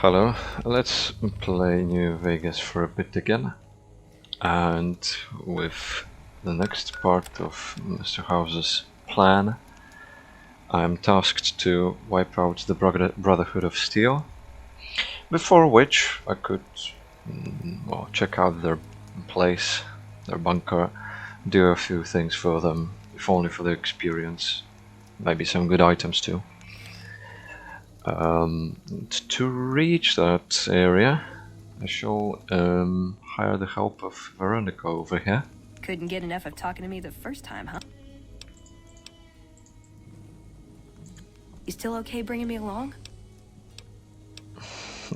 Hello, let's play New Vegas for a bit again, and with the next part of Mr. House's plan, I'm tasked to wipe out the Brotherhood of Steel, before which I could well, check out their place, their bunker, do a few things for them, if only for the experience, maybe some good items too. To reach that area, I shall hire the help of Veronica over here. Couldn't get enough of talking to me the first time, huh? You still okay bringing me along?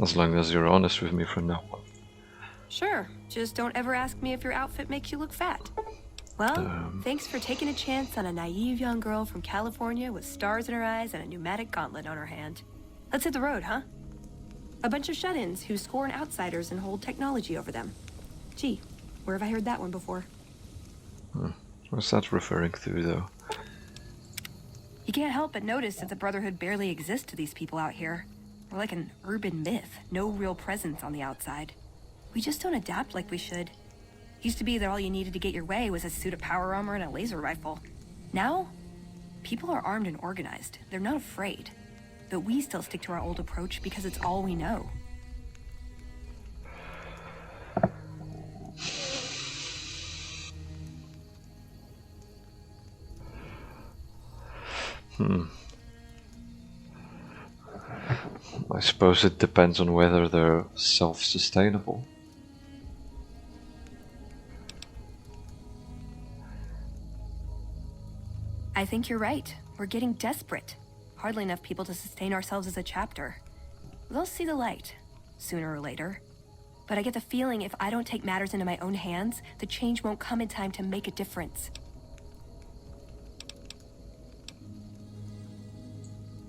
As long as you're honest with me from now on. Sure, just don't ever ask me if your outfit makes you look fat. Well, thanks for taking a chance on a naive young girl from California with stars in her eyes and a pneumatic gauntlet on her hand. Let's hit the road, huh? A bunch of shut-ins who scorn outsiders and hold technology over them. Gee, where have I heard that one before? What's that referring to, though? You can't help but notice that the Brotherhood barely exists to these people out here. We're like an urban myth, no real presence on the outside. We just don't adapt like we should. Used to be that all you needed to get your way was a suit of power armor and a laser rifle. Now, people are armed and organized. They're not afraid. But we still stick to our old approach because it's all we know. I suppose it depends on whether they're self-sustainable. I think you're right. We're getting desperate. Hardly enough people to sustain ourselves as a chapter. They'll see the light, sooner or later. But I get the feeling if I don't take matters into my own hands, the change won't come in time to make a difference.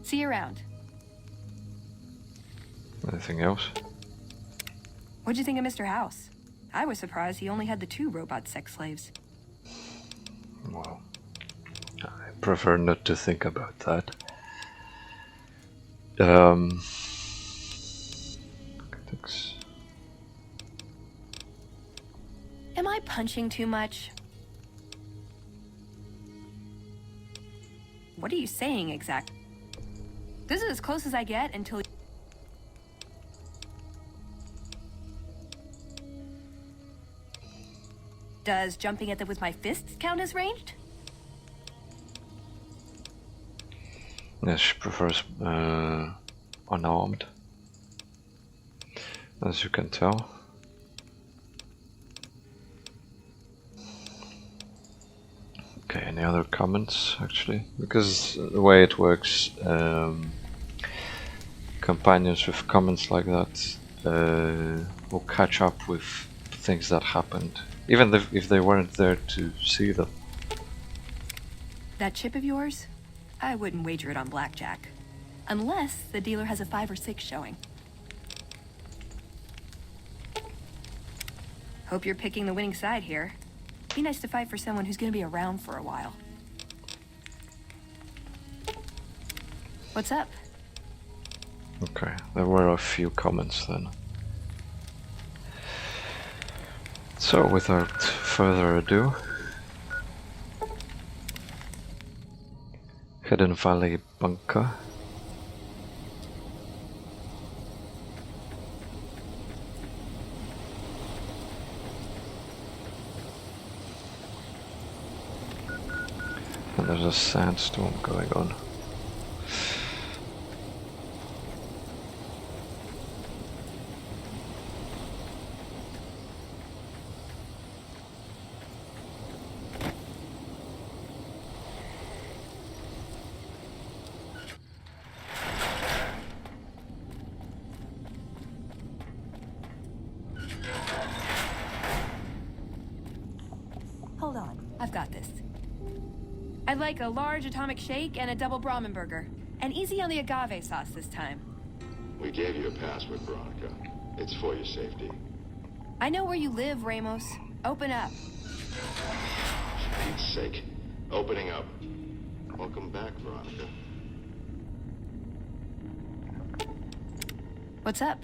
See you around. Anything else? What'd you think of Mr. House? I was surprised he only had the 2 robot sex slaves. Well, I prefer not to think about that. Thanks. Am I punching too much? What are you saying exactly? This is as close as I get until... Does jumping at them with my fists count as ranged? Yes, she prefers unarmed, as you can tell. Okay, any other comments, actually? Because the way it works, companions with comments like that will catch up with things that happened, even if they weren't there to see them. That chip of yours? I wouldn't wager it on blackjack. Unless the dealer has a 5 or 6 showing. Hope you're picking the winning side here. Be nice to fight for someone who's gonna be around for a while. What's up? Okay, there were a few comments then. So, without further ado, Hidden Valley Bunker. And there's a sandstorm going on. Hold on, I've got this. I'd like a large atomic shake and a double Brahmin burger. And easy on the agave sauce this time. We gave you a password, Veronica. It's for your safety. I know where you live, Ramos. Open up. For Pete's sake. Opening up. Welcome back, Veronica. What's up?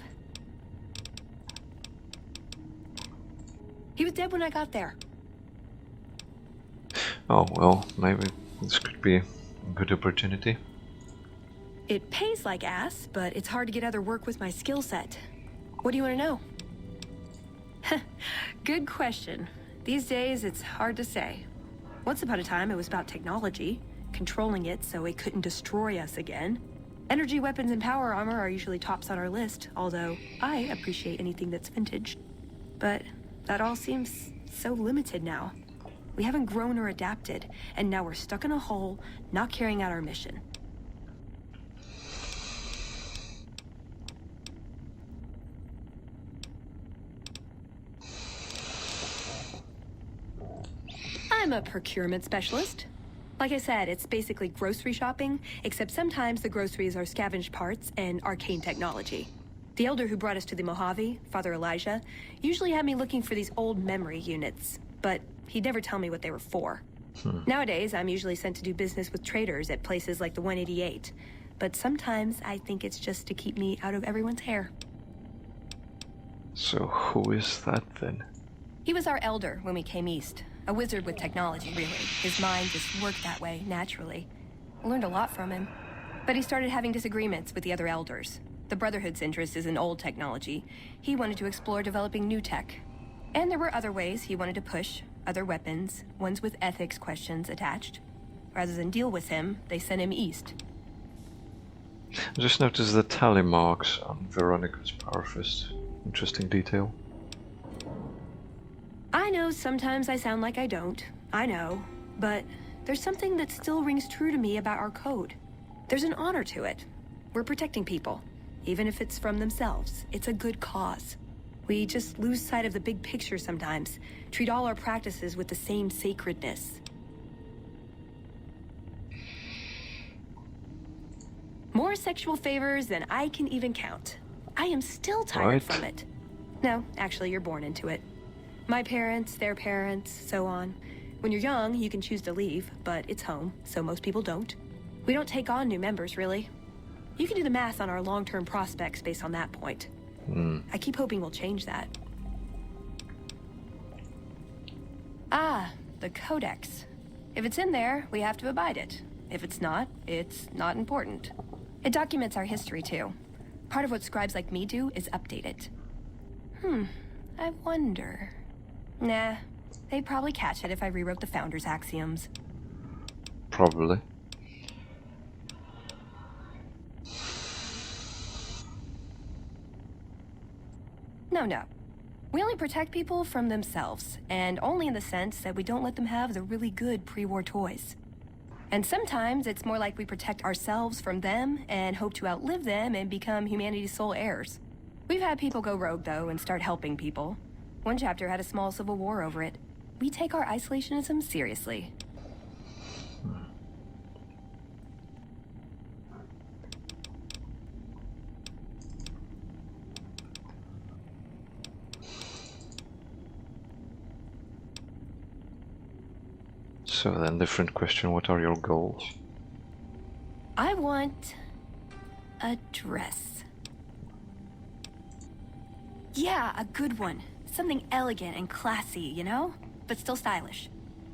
He was dead when I got there. Oh, well, maybe this could be a good opportunity. It pays like ass, but it's hard to get other work with my skill set. What do you want to know? Good question. These days, it's hard to say. Once upon a time, it was about technology, controlling it so it couldn't destroy us again. Energy weapons and power armor are usually tops on our list, although I appreciate anything that's vintage. But that all seems so limited now. We haven't grown or adapted, and now we're stuck in a hole, not carrying out our mission. I'm a procurement specialist. Like I said, it's basically grocery shopping, except sometimes the groceries are scavenged parts and arcane technology. The elder who brought us to the Mojave, Father Elijah, usually had me looking for these old memory units, but he'd never tell me what they were for. Nowadays, I'm usually sent to do business with traders at places like the 188, but sometimes I think it's just to keep me out of everyone's hair. So who is that then? He was our elder when we came east. A wizard with technology, really. His mind just worked that way, naturally. I learned a lot from him. But he started having disagreements with the other elders. The Brotherhood's interest is in old technology. He wanted to explore developing new tech. And there were other ways he wanted to push, other weapons, ones with ethics questions attached. Rather than deal with him, they sent him east. I just noticed the tally marks on Veronica's power fist. Interesting detail. I know sometimes I sound like I don't. I know. But there's something that still rings true to me about our code. There's an honor to it. We're protecting people. Even if it's from themselves. It's a good cause. We just lose sight of the big picture sometimes. Treat all our practices with the same sacredness. More sexual favors than I can even count. I am still tired from it. No, actually, you're born into it. My parents, their parents, so on. When you're young, you can choose to leave, but it's home, so most people don't. We don't take on new members, really. You can do the math on our long-term prospects based on that point. I keep hoping we'll change that. Ah, the Codex. If it's in there, we have to abide it. If it's not important. It documents our history, too. Part of what scribes like me do is update it. I wonder... Nah, they'd probably catch it if I rewrote the Founder's axioms. Probably. No. We only protect people from themselves, and only in the sense that we don't let them have the really good pre-war toys. And sometimes it's more like we protect ourselves from them and hope to outlive them and become humanity's sole heirs. We've had people go rogue, though, and start helping people. One chapter had a small civil war over it. We take our isolationism seriously. So then, different question, what are your goals? I want... a dress. Yeah, a good one. Something elegant and classy, you know? But still stylish.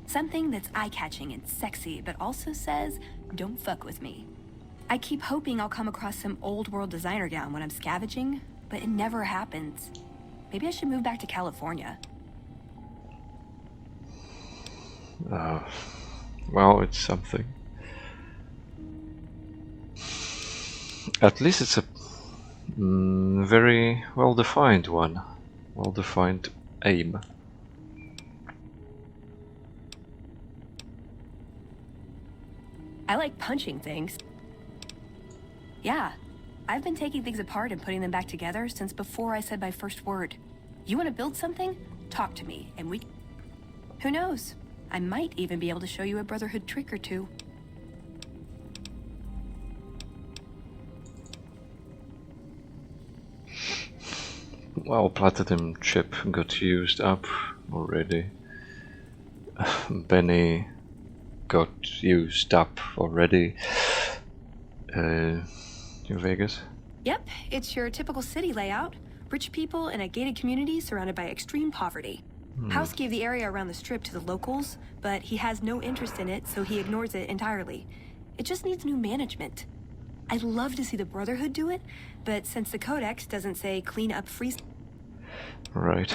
Something that's eye-catching and sexy, but also says, don't fuck with me. I keep hoping I'll come across some old-world designer gown when I'm scavenging, but it never happens. Maybe I should move back to California. Well, it's something. At least it's a very well-defined one. Well-defined aim. I like punching things. Yeah, I've been taking things apart and putting them back together since before I said my first word. You want to build something? Talk to me, and we... Who knows? I might even be able to show you a Brotherhood trick or two. Well, platinum chip got used up already. Benny got used up already. New Vegas. Yep, it's your typical city layout. Rich people in a gated community surrounded by extreme poverty. House gave the area around the strip to the locals, but he has no interest in it, so he ignores it entirely. It just needs new management. I'd love to see the Brotherhood do it, but since the Codex doesn't say clean up free... Right.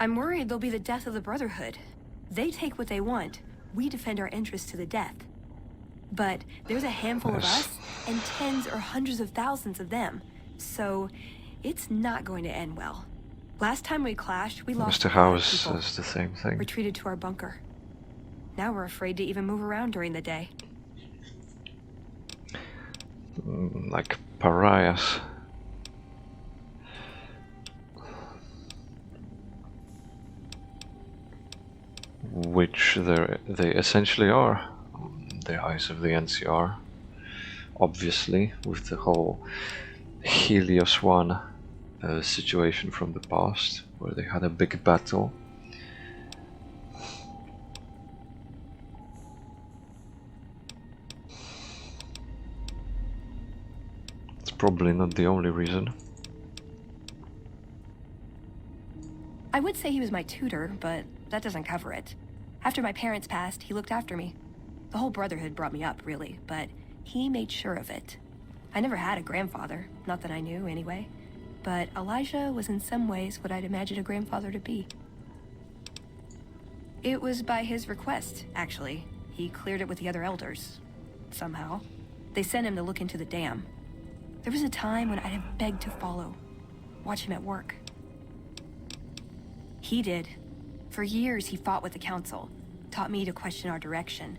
I'm worried they'll be the death of the Brotherhood. They take what they want. We defend our interests to the death. But there's a handful of us and tens or hundreds of thousands of them. So it's not going to end well. Last time we clashed, we lost Mr. House says the same thing. retreated to our bunker. Now we're afraid to even move around during the day. Like pariahs. Which they essentially are, in the eyes of the NCR. Obviously, with the whole Helios 1 situation from the past, where they had a big battle. It's probably not the only reason. I would say he was my tutor, but that doesn't cover it. After my parents passed, he looked after me. The whole Brotherhood brought me up, really, but he made sure of it. I never had a grandfather, not that I knew anyway, but Elijah was in some ways what I'd imagine a grandfather to be. It was by his request, actually. He cleared it with the other elders. Somehow. They sent him to look into the dam. There was a time when I'd have begged to follow, watch him at work. He did. For years, he fought with the council, taught me to question our direction.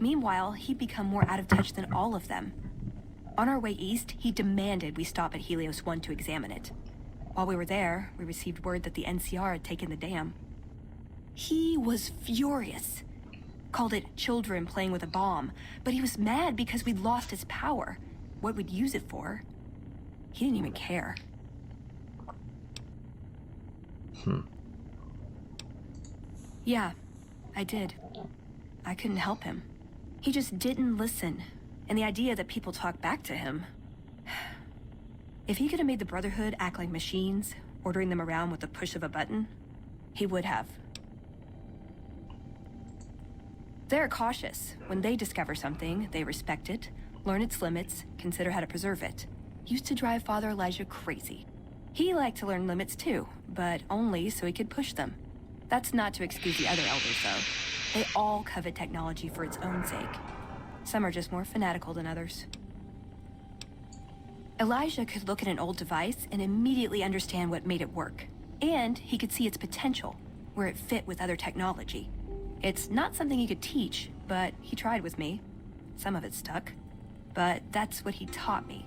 Meanwhile, he'd become more out of touch than all of them. On our way east, he demanded we stop at Helios 1 to examine it. While we were there, we received word that the NCR had taken the dam. He was furious. Called it children playing with a bomb, but he was mad because we'd lost its power. What we'd use it for. He didn't even care. Yeah, I did. I couldn't help him. He just didn't listen. And the idea that people talk back to him... If he could have made the Brotherhood act like machines, ordering them around with the push of a button, he would have. They're cautious. When they discover something, they respect it, learn its limits, consider how to preserve it. Used to drive Father Elijah crazy. He liked to learn limits too, but only so he could push them. That's not to excuse the other elders, though. They all covet technology for its own sake. Some are just more fanatical than others. Elijah could look at an old device and immediately understand what made it work. And he could see its potential, where it fit with other technology. It's not something he could teach, but he tried with me. Some of it stuck. But that's what he taught me.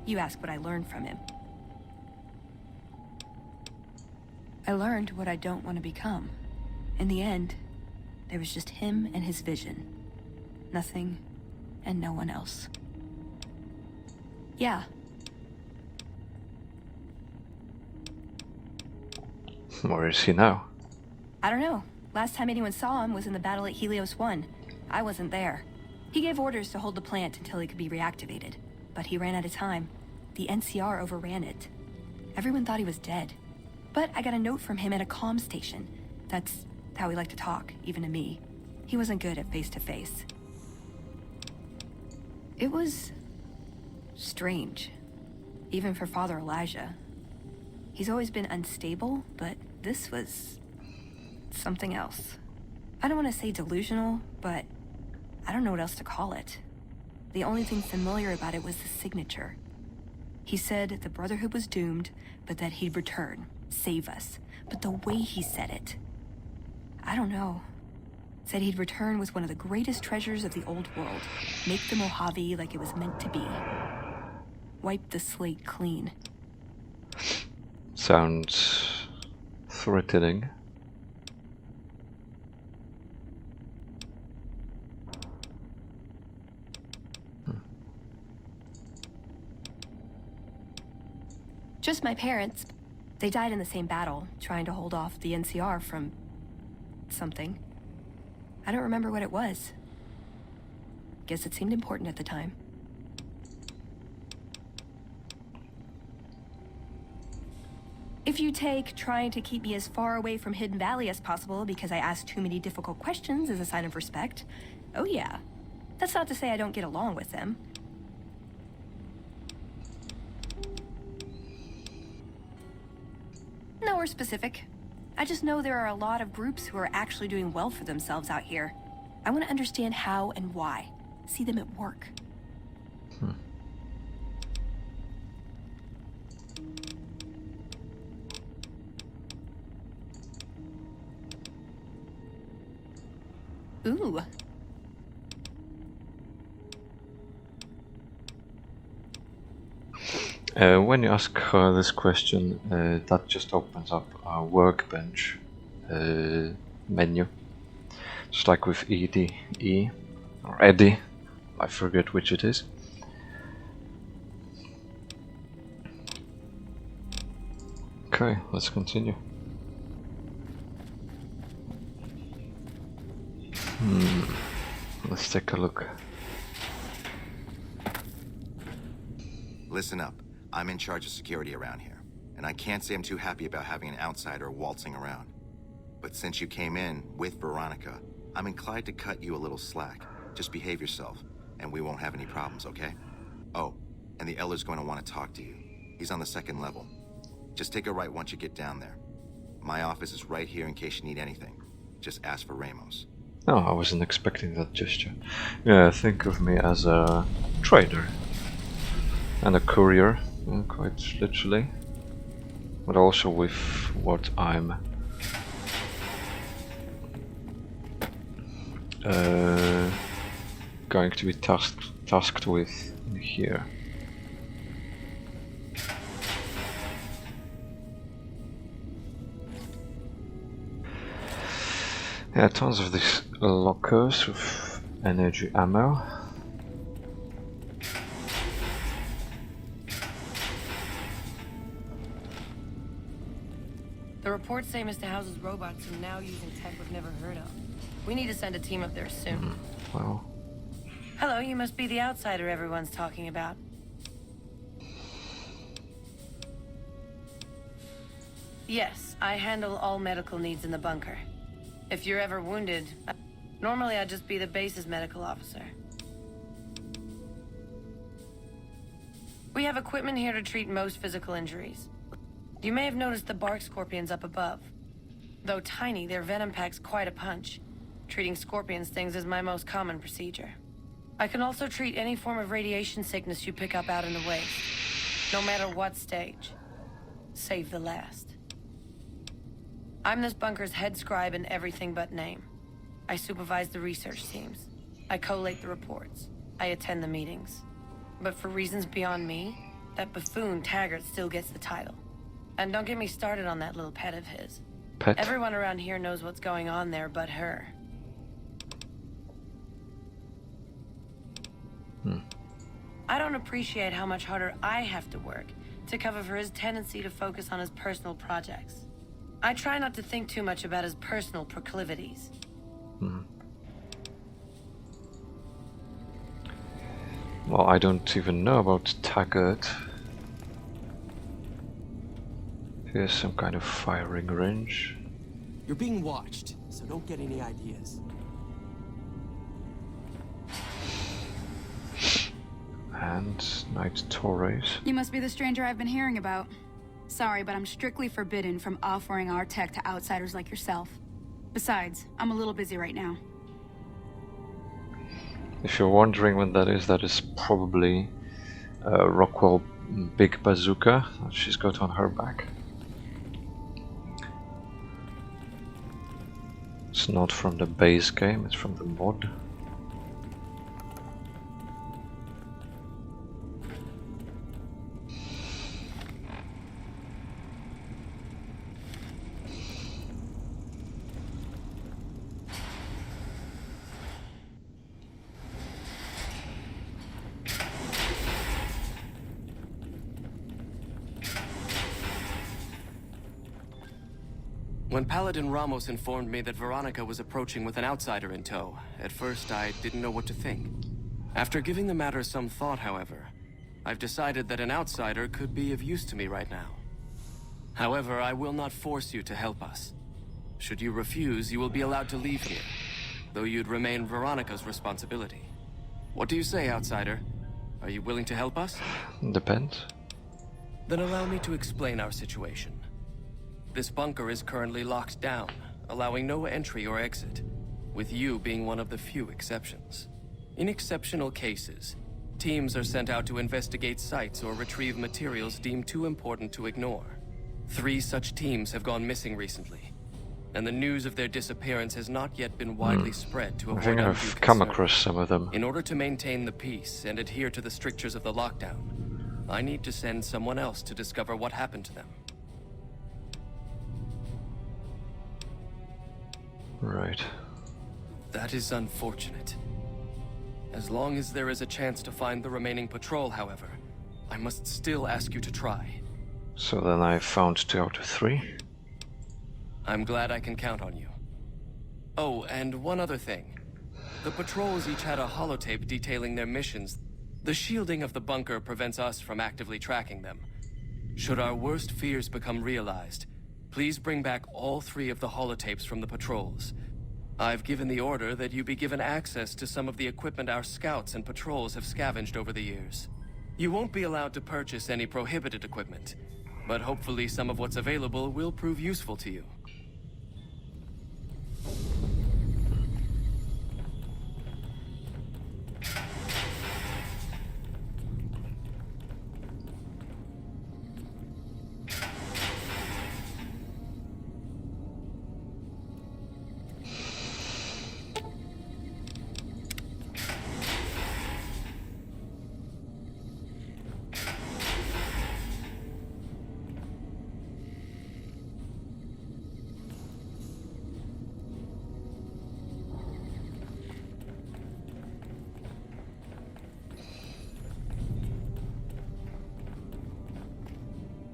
You ask what I learned from him. I learned what I don't want to become. In the end, there was just him and his vision. Nothing and no one else. Yeah. Where is he now? I don't know. Last time anyone saw him was in the battle at Helios 1. I wasn't there. He gave orders to hold the plant until it could be reactivated. But he ran out of time. The NCR overran it. Everyone thought he was dead. But I got a note from him at a comm station. That's how he liked to talk, even to me. He wasn't good at face-to-face. It was... strange. Even for Father Elijah. He's always been unstable, but this was... something else. I don't want to say delusional, but I don't know what else to call it. The only thing familiar about it was the signature. He said the Brotherhood was doomed, but that he'd return, save us. But the way he said it... I don't know. Said he'd return with one of the greatest treasures of the old world. Make the Mojave like it was meant to be. Wipe the slate clean. Sounds... threatening. Just my parents. They died in the same battle, trying to hold off the NCR from... something. I don't remember what it was. Guess it seemed important at the time. If you take trying to keep me as far away from Hidden Valley as possible because I ask too many difficult questions as a sign of respect, oh yeah. That's not to say I don't get along with them. Nowhere specific. I just know there are a lot of groups who are actually doing well for themselves out here. I want to understand how and why. See them at work. Ooh. When you ask this question, that just opens up a workbench menu. Just like with E, or Eddie, I forget which it is. Okay, let's continue. Let's take a look. Listen up. I'm in charge of security around here, and I can't say I'm too happy about having an outsider waltzing around. But since you came in with Veronica, I'm inclined to cut you a little slack. Just behave yourself, and we won't have any problems, okay? Oh, and the Elder's going to want to talk to you. He's on the 2nd level. Just take a right once you get down there. My office is right here in case you need anything. Just ask for Ramos. Oh, I wasn't expecting that gesture. Yeah, think of me as a trader and a courier, quite literally, but also with what I'm going to be tasked with here. Yeah, tons of these lockers with energy ammo. The reports say Mr. House's robots are now using tech we've never heard of. We need to send a team up there soon. Well, Hello, you must be the outsider everyone's talking about. Yes, I handle all medical needs in the bunker. If you're ever wounded, normally I'd just be the base's medical officer. We have equipment here to treat most physical injuries. You may have noticed the bark scorpions up above. Though tiny, their venom packs quite a punch. Treating scorpion stings is my most common procedure. I can also treat any form of radiation sickness you pick up out in the waste. No matter what stage. Save the last. I'm this bunker's head scribe in everything but name. I supervise the research teams. I collate the reports. I attend the meetings. But for reasons beyond me, that buffoon Taggart still gets the title. And don't get me started on that little pet of his. pet. Everyone around here knows what's going on there but her. I don't appreciate how much harder I have to work to cover for his tendency to focus on his personal projects. I try not to think too much about his personal proclivities. Well, I don't even know about Taggart. Here's some kind of firing range. You're being watched, so don't get any ideas. And Knight Torres. You must be the stranger I've been hearing about. Sorry, but I'm strictly forbidden from offering our tech to outsiders like yourself. Besides, I'm a little busy right now. If you're wondering when that is probably Rockwell Big Bazooka that she's got on her back. It's not from the base game, it's from the mod. When Paladin Ramos informed me that Veronica was approaching with an outsider in tow, at first I didn't know what to think. After giving the matter some thought, however, I've decided that an outsider could be of use to me right now. However, I will not force you to help us. Should you refuse, you will be allowed to leave here, though you'd remain Veronica's responsibility. What do you say, outsider? Are you willing to help us? Depends. Then allow me to explain our situation. This bunker is currently locked down, allowing no entry or exit, with you being one of the few exceptions. In exceptional cases, teams are sent out to investigate sites or retrieve materials deemed too important to ignore. 3 such teams have gone missing recently, and the news of their disappearance has not yet been widely spread to I avoid think undue I've come concern. across some of them. In order to maintain the peace and adhere to the strictures of the lockdown, I need to send someone else to discover what happened to them. Right. That is unfortunate. As long as there is a chance to find the remaining patrol, however, I must still ask you to try. So then I found 2 out of 3. I'm glad I can count on you. Oh, and one other thing. The patrols each had a holotape detailing their missions. The shielding of the bunker prevents us from actively tracking them. Should our worst fears become realized, please bring back all 3 of the holotapes from the patrols. I've given the order that you be given access to some of the equipment our scouts and patrols have scavenged over the years. You won't be allowed to purchase any prohibited equipment, but hopefully some of what's available will prove useful to you.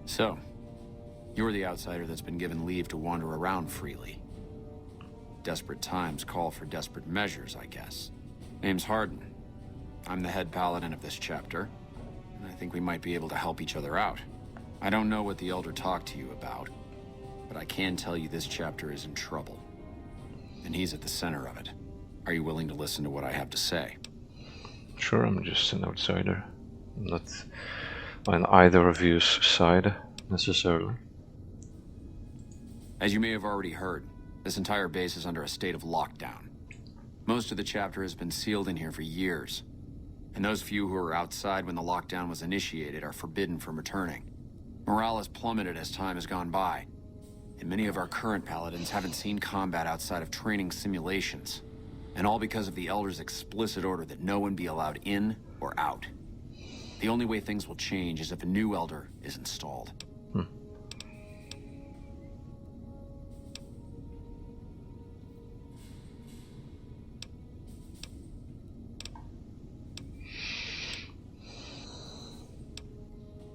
So, you're the outsider that's been given leave to wander around freely. Desperate times call for desperate measures, I guess. Name's Hardin. I'm the head paladin of this chapter, and I think we might be able to help each other out. I don't know what the Elder talked to you about, but I can tell you this chapter is in trouble. And he's at the center of it. Are you willing to listen to what I have to say? Sure, I'm just an outsider. I'm not on either of you's side, necessarily. As you may have already heard, this entire base is under a state of lockdown. Most of the chapter has been sealed in here for years, and those few who were outside when the lockdown was initiated are forbidden from returning. Morale has plummeted as time has gone by, and many of our current paladins haven't seen combat outside of training simulations, and all because of the Elder's explicit order that no one be allowed in or out. The only way things will change is if a new Elder is installed.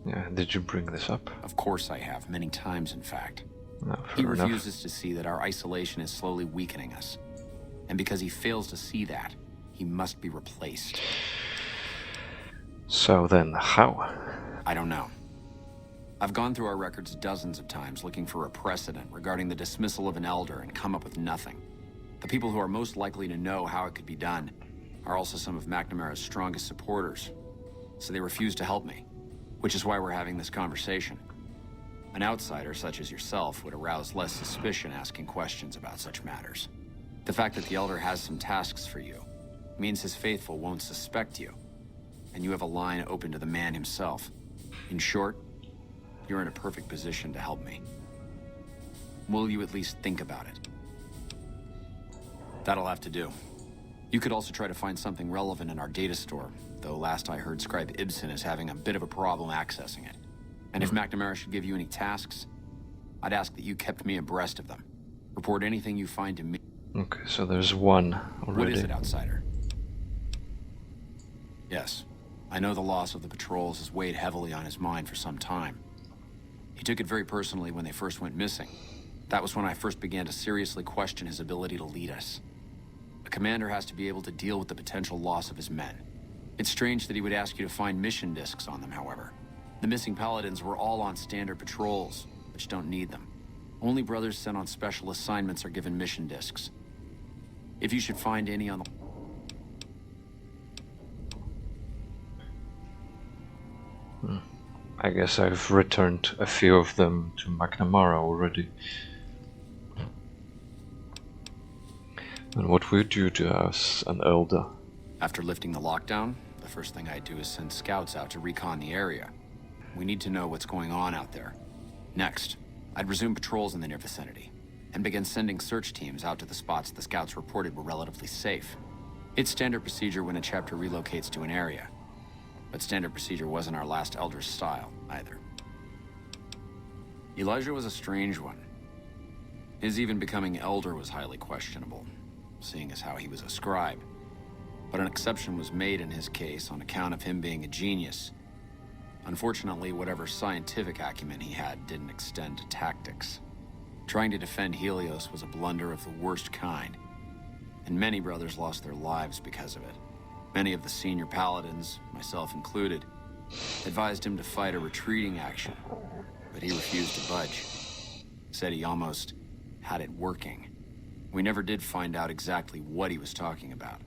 Yeah, did you bring this up? Of course I have, many times in fact. No, He fair enough. refuses to see that our isolation is slowly weakening us. And because he fails to see that, he must be replaced. So then, how? I don't know. I've gone through our records dozens of times looking for a precedent regarding the dismissal of an Elder and come up with nothing. The people who are most likely to know how it could be done are also some of McNamara's strongest supporters, so they refuse to help me, which is why we're having this conversation. An outsider such as yourself would arouse less suspicion asking questions about such matters. The fact that the Elder has some tasks for you means his faithful won't suspect you, and you have a line open to the man himself. In short, you're in a perfect position to help me. Will you at least think about it? That'll have to do. You could also try to find something relevant in our data store, though last I heard Scribe Ibsen is having a bit of a problem accessing it. And if McNamara should give you any tasks, I'd ask that you kept me abreast of them. Report anything you find to me. Okay, so there's one already. What is it, outsider? Yes, I know the loss of the patrols has weighed heavily on his mind for some time. He took it very personally when they first went missing. That was when I first began to seriously question his ability to lead us. A commander has to be able to deal with the potential loss of his men. It's strange that he would ask you to find mission discs on them, however. The missing Paladins were all on standard patrols, which don't need them. Only brothers sent on special assignments are given mission discs. If you should find any on the... I guess I've returned a few of them to McNamara already. And what would you do as an elder? After lifting the lockdown, the first thing I'd do is send scouts out to recon the area. We need to know what's going on out there. Next, I'd resume patrols in the near vicinity, and begin sending search teams out to the spots the scouts reported were relatively safe. It's standard procedure when a chapter relocates to an area. But standard procedure wasn't our last Elder's style, either. Elijah was a strange one. His even becoming Elder was highly questionable, seeing as how he was a scribe. But an exception was made in his case on account of him being a genius. Unfortunately, whatever scientific acumen he had didn't extend to tactics. Trying to defend Helios was a blunder of the worst kind, and many brothers lost their lives because of it. Many of the senior paladins, myself included, advised him to fight a retreating action, but he refused to budge. Said he almost had it working. We never did find out exactly what he was talking about.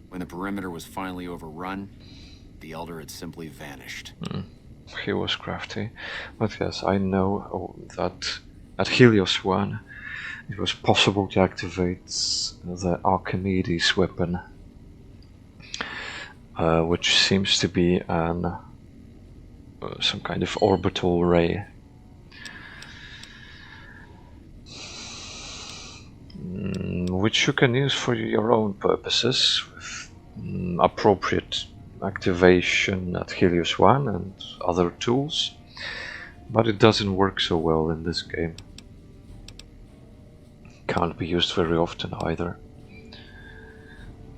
When the perimeter was finally overrun, the Elder had simply vanished. He was crafty, but yes, I know that at Helios 1 it was possible to activate the Archimedes weapon, which seems to be an some kind of orbital ray. Which you can use for your own purposes with appropriate activation at Helios 1 and other tools, but it doesn't work so well in this game. Can't be used very often either.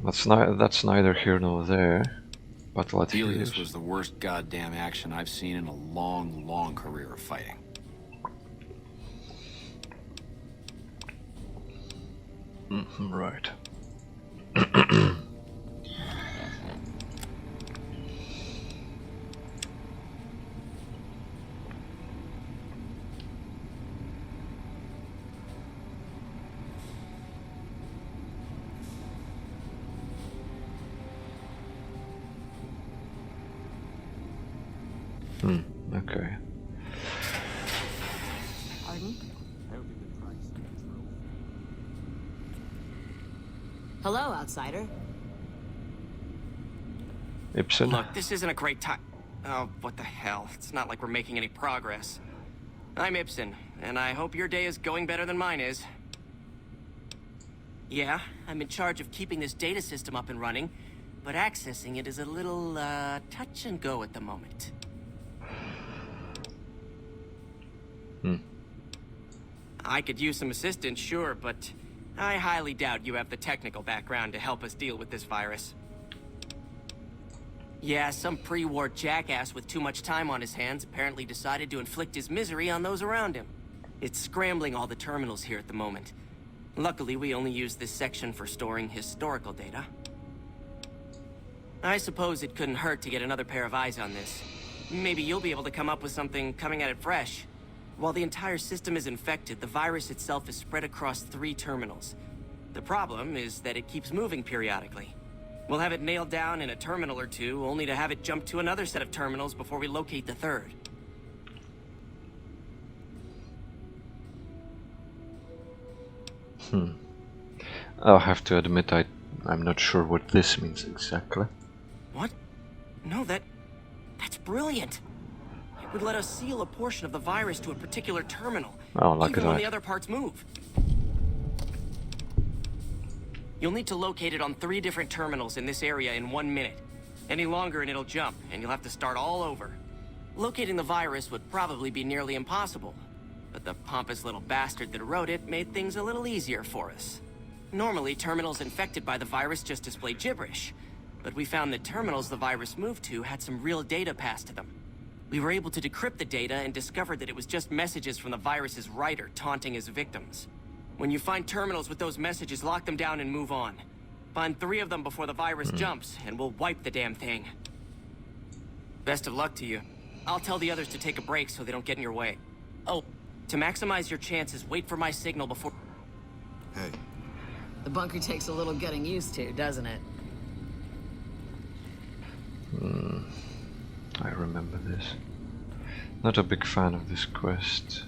That's neither here nor there, but let Helios was the worst goddamn action I've seen in a long, long career of fighting. Right. Okay. Pardon? Hello, outsider. Ibsen. Look, this isn't a great time. Oh, what the hell. It's not like we're making any progress. I'm Ibsen, and I hope your day is going better than mine is. Yeah, I'm in charge of keeping this data system up and running, but accessing it is a little, touch and go at the moment. I could use some assistance, sure, but I highly doubt you have the technical background to help us deal with this virus. Yeah, some pre-war jackass with too much time on his hands apparently decided to inflict his misery on those around him. It's scrambling all the terminals here at the moment. Luckily, we only use this section for storing historical data. I suppose it couldn't hurt to get another pair of eyes on this. Maybe you'll be able to come up with something coming at it fresh. While the entire system is infected, the virus itself is spread across 3 terminals. The problem is that it keeps moving periodically. We'll have it nailed down in a terminal or 2, only to have it jump to another set of terminals before we locate the 3rd. I'll have to admit I'm not sure what this means exactly. What? No, that's brilliant. It would let us seal a portion of the virus to a particular terminal, Oh, look even at when that. the other parts move. You'll need to locate it on 3 different terminals in this area in 1 minute. Any longer and it'll jump, and you'll have to start all over. Locating the virus would probably be nearly impossible, but the pompous little bastard that wrote it made things a little easier for us. Normally, terminals infected by the virus just display gibberish, but we found that terminals the virus moved to had some real data passed to them. We were able to decrypt the data and discovered that it was just messages from the virus's writer taunting his victims. When you find terminals with those messages, lock them down and move on. Find 3 of them before the virus jumps, and we'll wipe the damn thing. Best of luck to you. I'll tell the others to take a break so they don't get in your way. Oh, to maximize your chances, wait for my signal before... Hey. The bunker takes a little getting used to, doesn't it? I remember this. Not a big fan of this quest.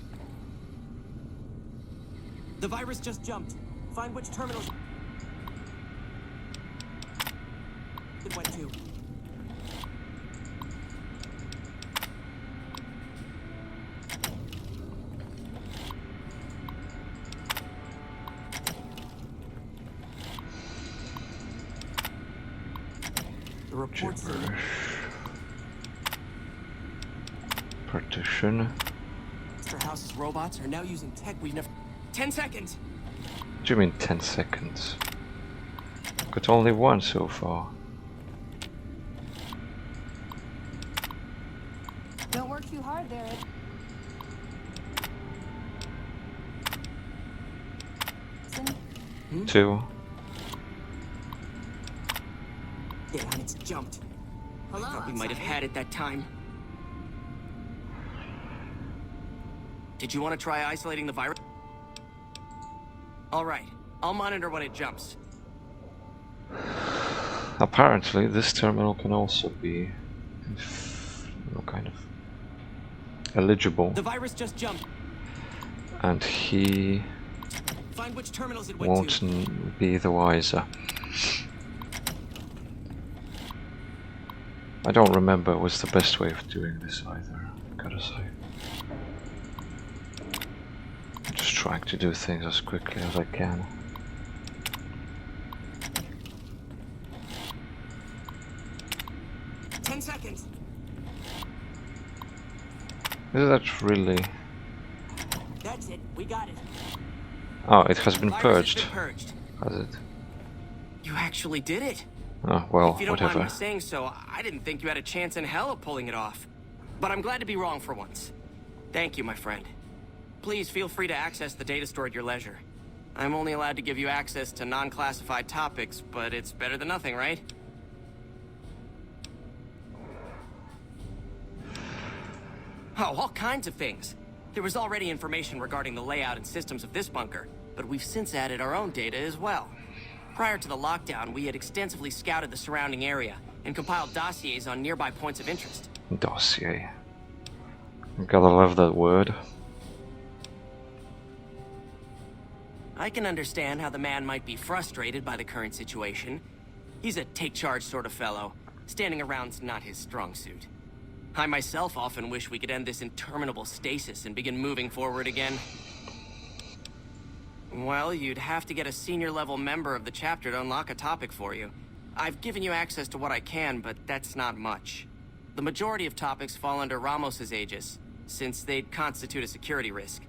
The virus just jumped. Find which terminals it went to. The reports say Partition. Mr. House's robots are now using tech we've never... 10 seconds! What do you mean 10 seconds? Got only 1 so far. Don't work too hard there. 2. Yeah, and it's jumped. Hello, Thought we might have had it that time. Did you want to try isolating the virus? Alright, I'll monitor when it jumps. Apparently, this terminal can also be kind of eligible, The virus just jumped. and he Find which terminals it went won't to. be the wiser. I don't remember what's the best way of doing this either, gotta say. I'm just trying to do things as quickly as I can. Seconds. Is that really... That's it. We got it. Oh, it has been Virus purged, has been purged. has it? You actually did it. Oh, well, If you don't mind whatever. me saying so, I didn't think you had a chance in hell of pulling it off. But I'm glad to be wrong for once. Thank you, my friend. Please feel free to access the data store at your leisure. I'm only allowed to give you access to non-classified topics, but it's better than nothing, right? Oh, all kinds of things. There was already information regarding the layout and systems of this bunker, but we've since added our own data as well. Prior to the lockdown, we had extensively scouted the surrounding area and compiled dossiers on nearby points of interest. Dossier. Gotta love that word. I can understand how the man might be frustrated by the current situation. He's a take-charge sort of fellow. Standing around's not his strong suit. I myself often wish we could end this interminable stasis and begin moving forward again. Well, you'd have to get a senior-level member of the chapter to unlock a topic for you. I've given you access to what I can, but that's not much. The majority of topics fall under Ramos's aegis, since they'd constitute a security risk.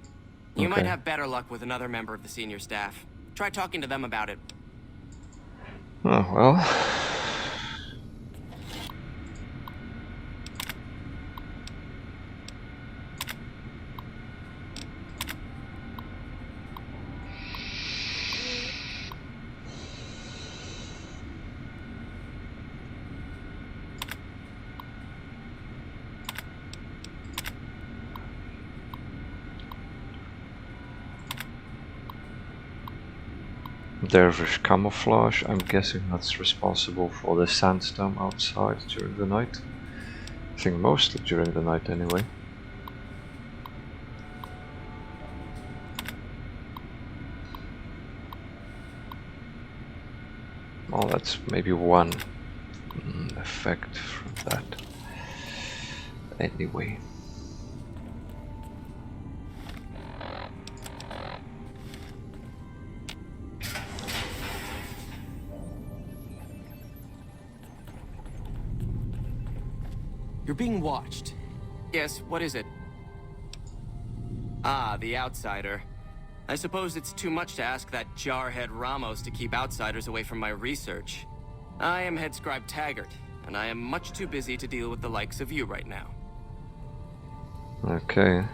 You might have better luck with another member of the senior staff. Try talking to them about it. Oh, well. Dervish camouflage, I'm guessing that's responsible for the sandstorm outside during the night. I think mostly during the night anyway. Well, that's maybe one effect from that. Anyway. You're being watched. Yes, what is it? Ah, the outsider. I suppose it's too much to ask that jarhead Ramos to keep outsiders away from my research. I am Head Scribe Taggart, and I am much too busy to deal with the likes of you right now. Okay.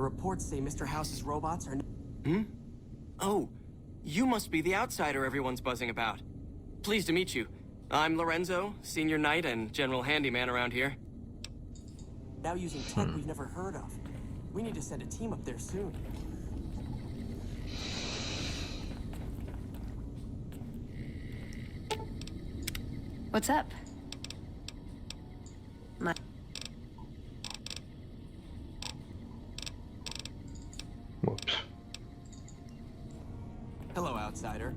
reports say Mr. House's robots are... Hmm? Oh, you must be the outsider everyone's buzzing about. Pleased to meet you. I'm Lorenzo, senior knight and general handyman around here. now using tech we've never heard of. We need to send a team up there soon. What's up? Whoops. Hello, outsider.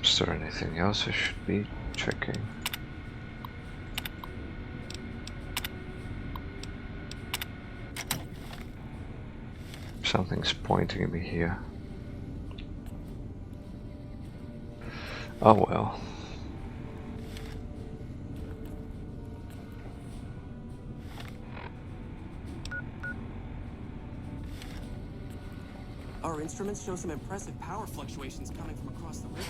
Is there anything else I should be checking? Something's pointing at me here. Oh well. Our instruments show some impressive power fluctuations coming from across the river.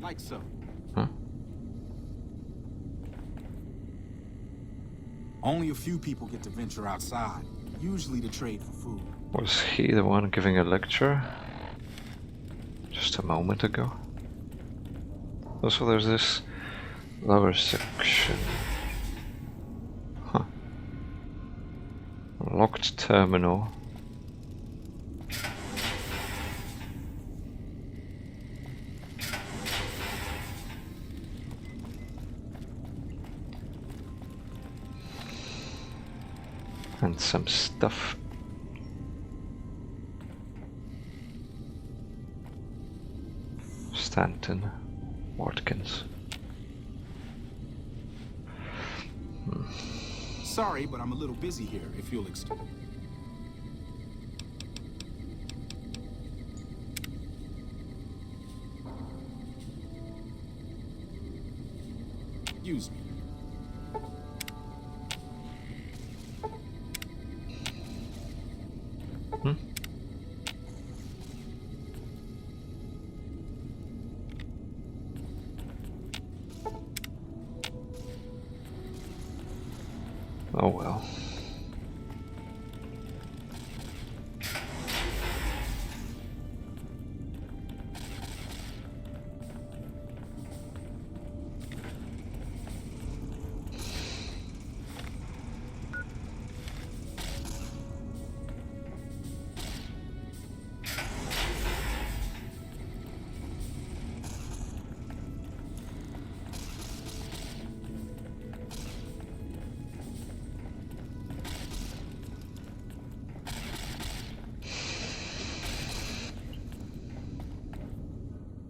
Like so. Huh? Only a few people get to venture outside, usually to trade for food. Was he the one giving a lecture? Just a moment ago? Also, there's this lower section. Huh. Locked terminal. And some stuff. Stanton. Watkins. Sorry, but I'm a little busy here, if you'll excuse. Excuse me. Oh well.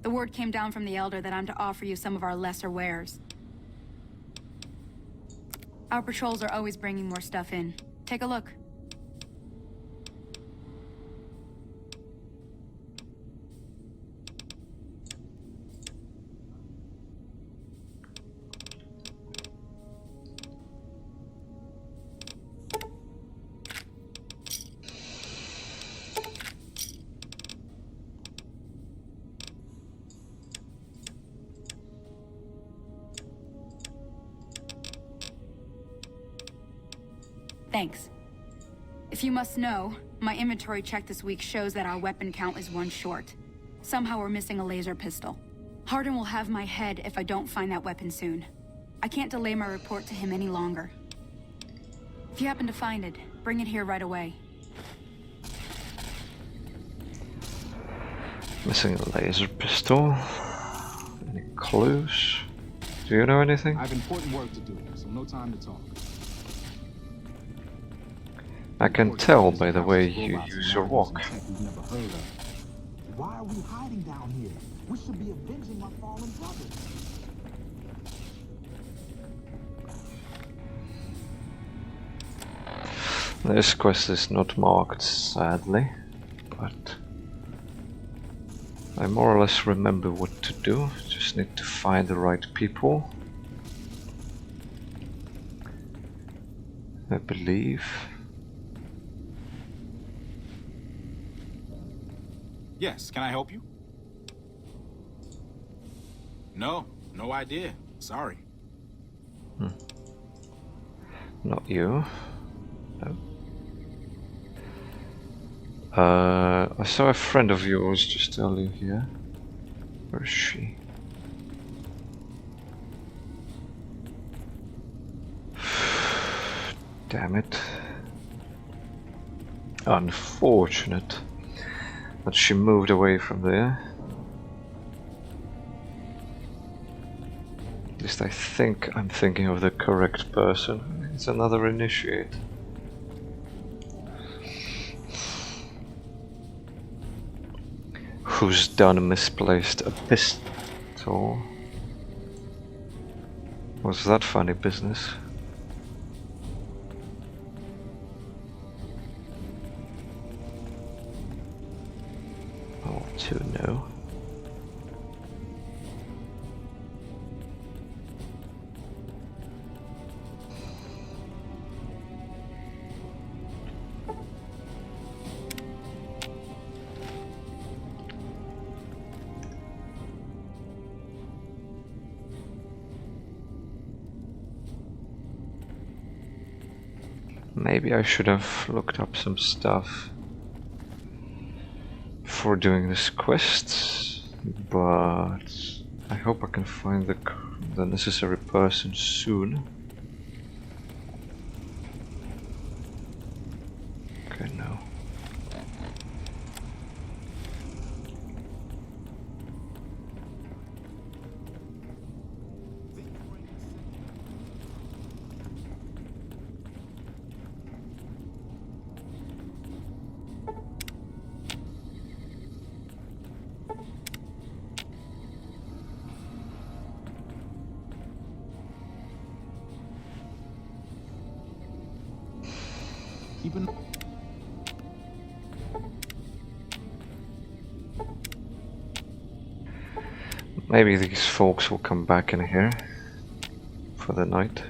The word came down from the Elder that I'm to offer you some of our lesser wares. Our patrols are always bringing more stuff in. Take a look. Thanks. If you must know, my inventory check this week shows that our weapon count is one short. Somehow we're missing a laser pistol. Hardin will have my head if I don't find that weapon soon. I can't delay my report to him any longer. If you happen to find it, bring it here right away. Missing a laser pistol. Any clues? Do you know anything? I have important work to do, so no time to talk. I can tell by the way you use your walk. Why are we hiding down here? We should be avenging our fallen brothers. This quest is not marked, sadly, but I more or less remember what to do, just need to find the right people. I believe. Yes, can I help you? No, no idea. Sorry. Not you. No. I saw a friend of yours just earlier here. Where is she? Damn it. Unfortunate that she moved away from there. At least I think I'm thinking of the correct person. It's another initiate. Who's done misplaced a pistol? What's that funny business? Oh, to know. Maybe I should have looked up some stuff before doing this quest, but I hope I can find the necessary person soon. Okay, no. Maybe these folks will come back in here for the night.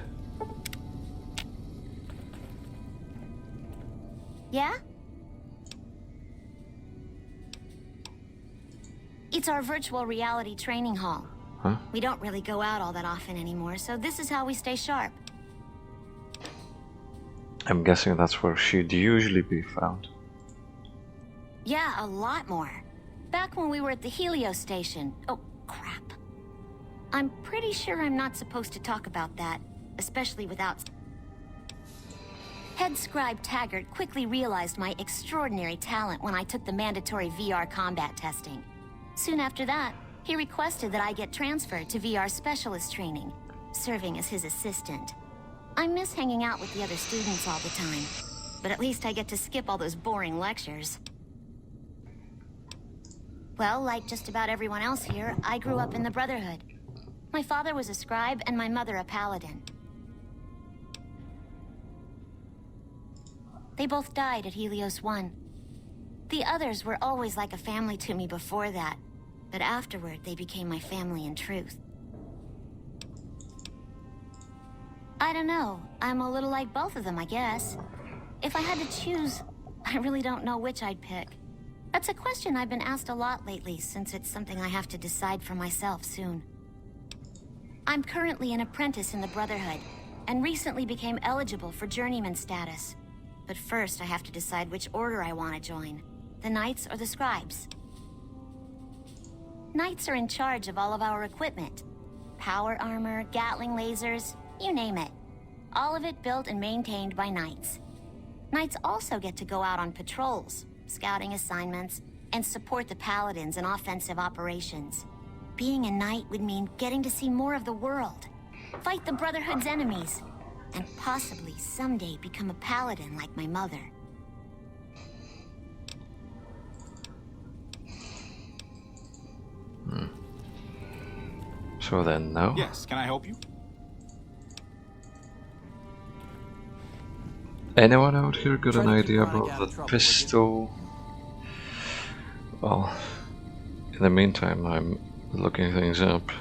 Yeah? It's our virtual reality training hall. Huh? We don't really go out all that often anymore, so this is how we stay sharp. I'm guessing that's where she'd usually be found. Yeah, a lot more. Back when we were at the Helios station. Oh, crap. I'm pretty sure I'm not supposed to talk about that, especially without... Head Scribe Taggart quickly realized my extraordinary talent when I took the mandatory VR combat testing. Soon after that, he requested that I get transferred to VR specialist training, serving as his assistant. I miss hanging out with the other students all the time, but at least I get to skip all those boring lectures. Well, like just about everyone else here, I grew up in the Brotherhood. My father was a scribe and my mother a paladin. They both died at Helios 1. The others were always like a family to me before that, but afterward they became my family in truth. I don't know, I'm a little like both of them, I guess. If I had to choose, I really don't know which I'd pick. That's a question I've been asked a lot lately, since it's something I have to decide for myself soon. I'm currently an apprentice in the Brotherhood, and recently became eligible for journeyman status. But first I have to decide which order I want to join, the Knights or the Scribes. Knights are in charge of all of our equipment. Power armor, Gatling lasers, you name it. All of it built and maintained by Knights. Knights also get to go out on patrols, scouting assignments, and support the Paladins in offensive operations. Being a Knight would mean getting to see more of the world, fight the Brotherhood's enemies, and possibly someday become a Paladin like my mother. So then, no? Yes, can I help you? Anyone out here got an idea about the pistol? Well, In the meantime, I'm looking things up.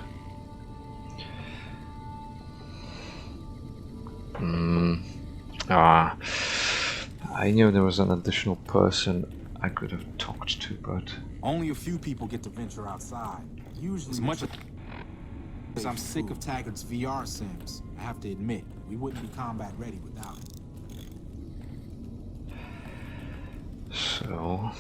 I knew there was an additional person I could have talked to, but Only a few people get to venture outside. Usually, as much as I'm sick of Taggart's VR sims, I have to admit, we wouldn't be combat ready without it. so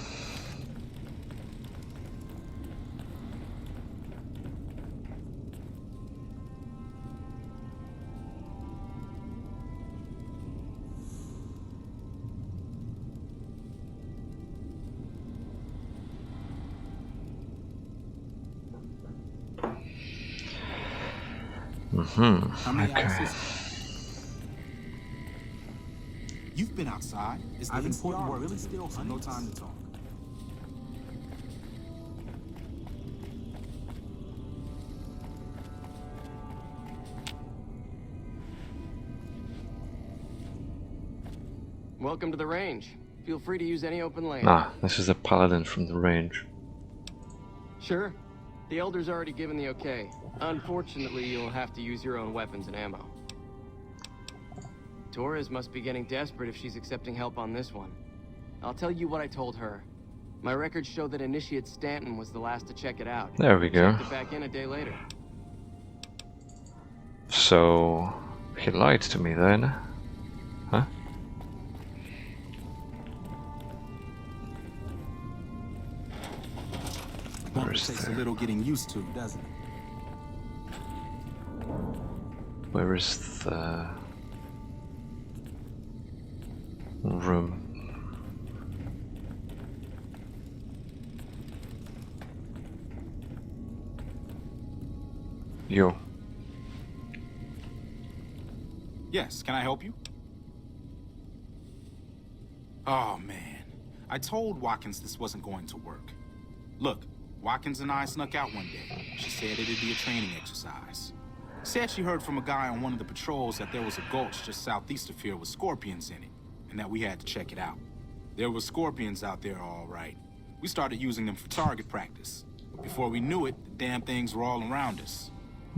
okay. You've been outside. Is the important work really still so no time to talk? Welcome to the range. Feel free to use any open land. Ah, this is the paladin from the range. Sure. The Elder's already given the okay. Unfortunately, you'll have to use your own weapons and ammo. Torres must be getting desperate if she's accepting help on this one. I'll tell you what I told her. My records show that Initiate Stanton was the last to check it out. There we go. Checked it back in a day later. So he lied to me then, huh? Where's takes the... a little getting used to, doesn't it? Where is the room? Yo. Yes, can I help you? Oh man, I told Watkins this wasn't going to work. Look, Watkins and I snuck out one day. She said it'd be a training exercise. Said she heard from a guy on one of the patrols that there was a gulch just southeast of here with scorpions in it, and that we had to check it out. There were scorpions out there, all right. We started using them for target practice. But before we knew it, the damn things were all around us.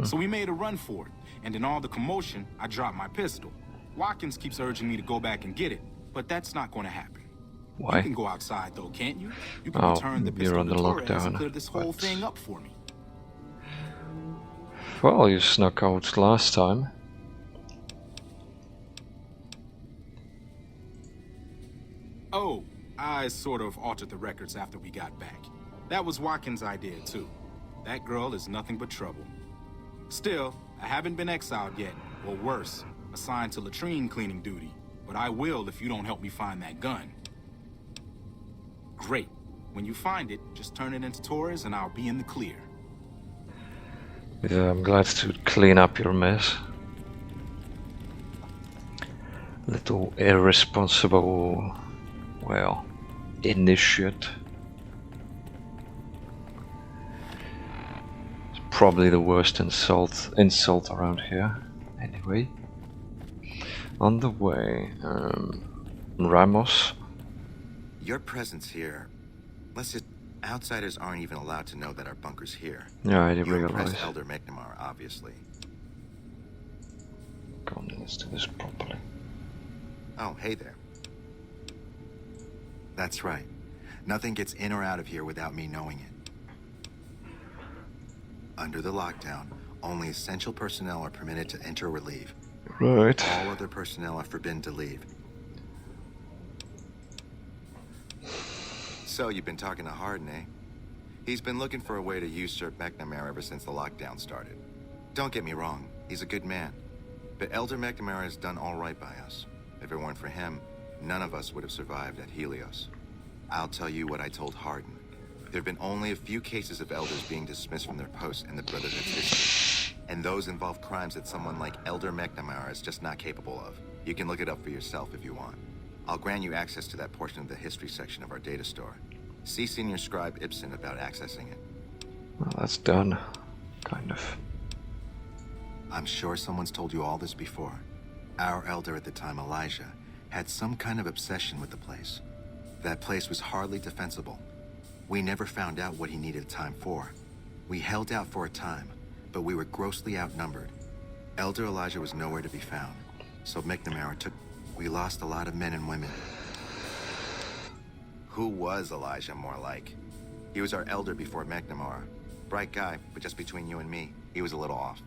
So we made a run for it, and in all the commotion, I dropped my pistol. Watkins keeps urging me to go back and get it, but that's not going to happen. Why? You can go outside, though, can't you? You can return the pistol you're on the to Torres lockdown. and clear this whole thing up for me. Well, you snuck out last time. Oh, I sort of altered the records after we got back. That was Watkins' idea, too. That girl is nothing but trouble. Still, I haven't been exiled yet, or worse, assigned to latrine cleaning duty. But I will if you don't help me find that gun. Great. When you find it, just turn it into Torres and I'll be in the clear. Yeah, I'm glad to clean up your mess. Little irresponsible, well, initiate. It's probably the worst insult around here. Anyway, on the way, Ramos. Your presence here, let's just, outsiders aren't even allowed to know that our bunker's here. Yeah, I did You realize. impressed Elder McNamara, obviously. Come on, let's do this properly. Oh, hey there. That's right. Nothing gets in or out of here without me knowing it. Under the lockdown, only essential personnel are permitted to enter or leave. Right. All other personnel are forbidden to leave. So, you've been talking to Hardin, eh? He's been looking for a way to usurp McNamara ever since the lockdown started. Don't get me wrong, he's a good man. But Elder McNamara has done all right by us. If it weren't for him, none of us would have survived at Helios. I'll tell you what I told Hardin. There have been only a few cases of elders being dismissed from their posts in the Brotherhood's history. And those involve crimes that someone like Elder McNamara is just not capable of. You can look it up for yourself if you want. I'll grant you access to that portion of the history section of our data store. See Senior Scribe Ibsen about accessing it. Well, that's done. Kind of. I'm sure someone's told you all this before. Our elder at the time, Elijah, had some kind of obsession with the place. That place was hardly defensible. We never found out what he needed time for. We held out for a time, but we were grossly outnumbered. Elder Elijah was nowhere to be found, so McNamara took... We lost a lot of men and women. Who was Elijah, more like? He was our elder before McNamara. Bright guy, but just between you and me, he was a little off.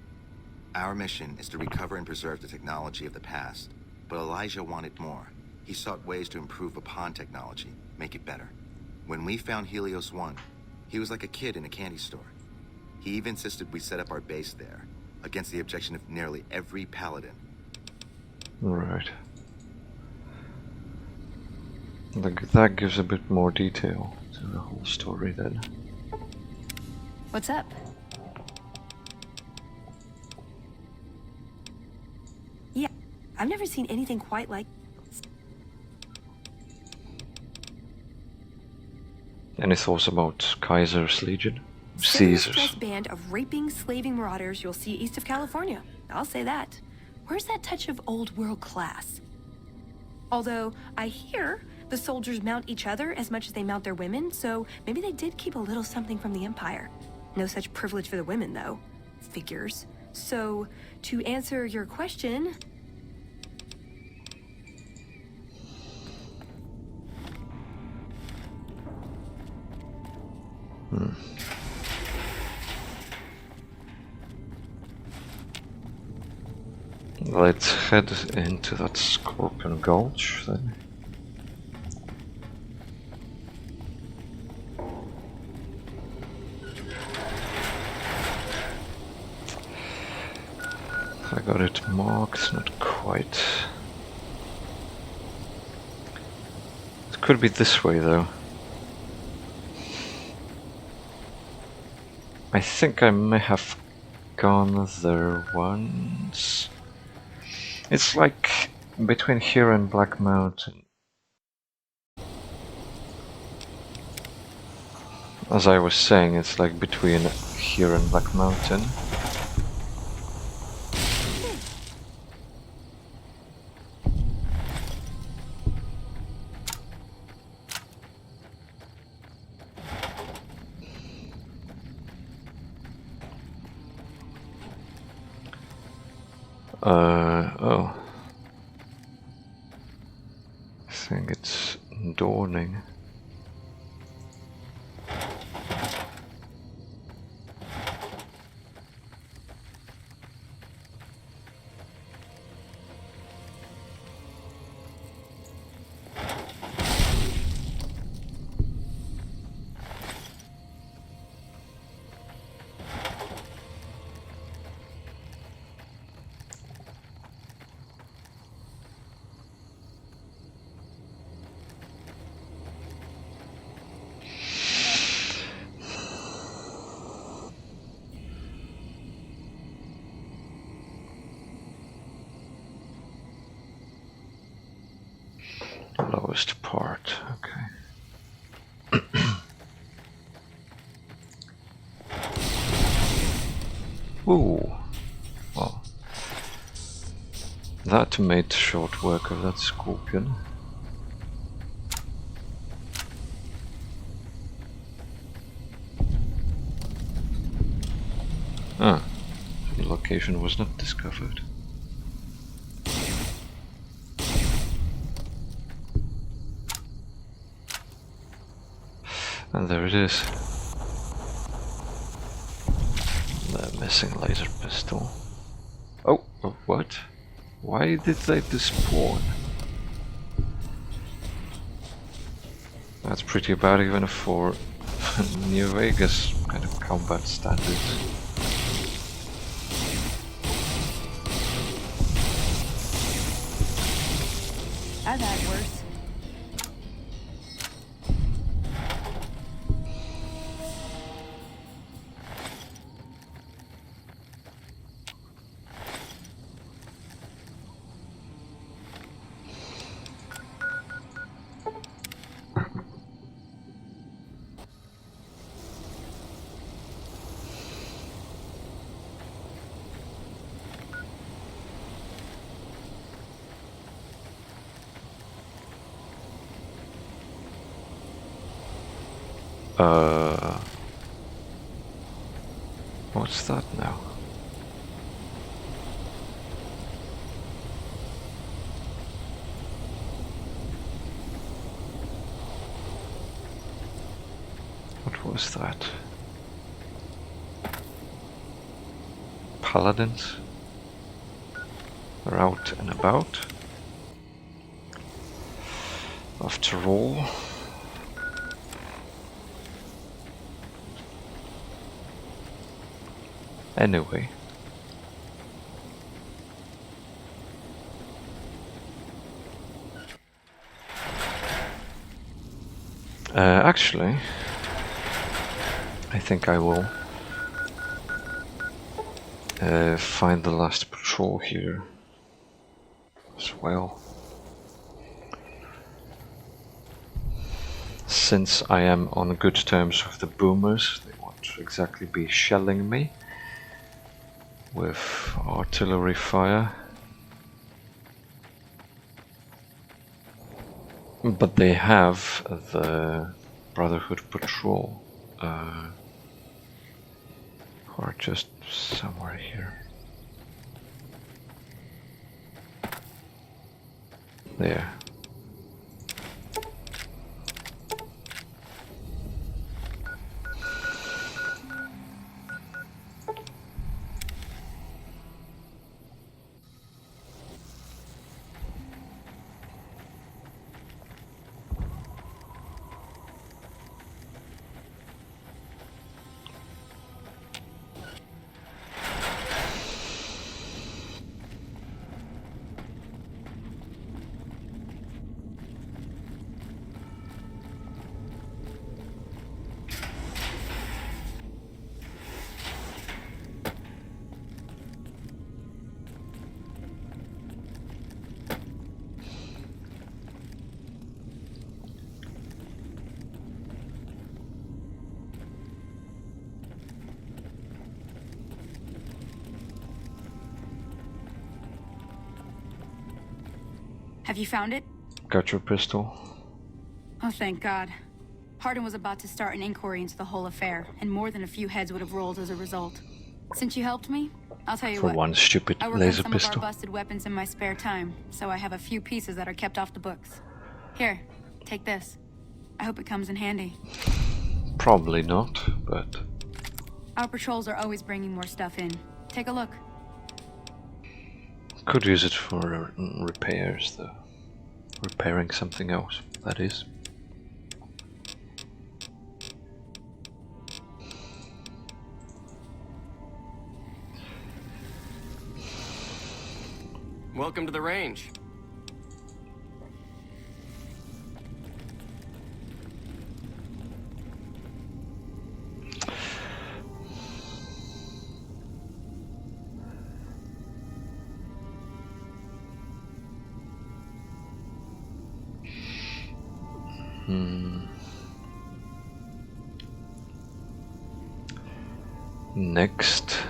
Our mission is to recover and preserve the technology of the past, but Elijah wanted more. He sought ways to improve upon technology, make it better. When we found Helios 1, he was like a kid in a candy store. He even insisted we set up our base there, against the objection of nearly every paladin. Right. That gives a bit more detail to the whole story then. What's up? Yeah, I've never seen anything quite like... Any thoughts about Kaiser's Legion? Serious Caesar's. dress band of raping, slaving marauders you'll see east of California. I'll say that. Where's that touch of old world class? Although, I hear the soldiers mount each other as much as they mount their women, so maybe they did keep a little something from the Empire. No such privilege for the women, though. Figures. So, to answer your question... Let's head into that Scorpion Gulch then. I got it marked, not quite. It could be this way though. I think I may have gone there once. It's like between here and Black Mountain. As I was saying, it's like between here and Black Mountain. Oh. I think it's dawning. Lowest part, okay. Ooh, well, that made short work of that scorpion. Ah, the location was not discovered. And there it is. The missing laser pistol. Oh, what? Why did they despawn? That's pretty bad even for New Vegas kind of combat standards. I've had worse. What's that now? What was that? Paladins are out and about. After all. Anyway. Actually, I think I will find the last patrol here as well. Since I am on good terms with the boomers, they won't exactly be shelling me with artillery fire. But they have the Brotherhood patrol, who are just somewhere here. There. Have you found it? Got your pistol? Oh, thank God. Hardin was about to start an inquiry into the whole affair, and more than a few heads would have rolled as a result. Since you helped me, I'll tell you For what. one stupid I work laser on some pistol. of our busted weapons in my spare time, so I have a few pieces that are kept off the books. Here, take this. I hope it comes in handy. Probably not, but... Our patrols are always bringing more stuff in. Take a look. Could use it for repairs, though. Repairing something else, that is. Welcome to the range. Next.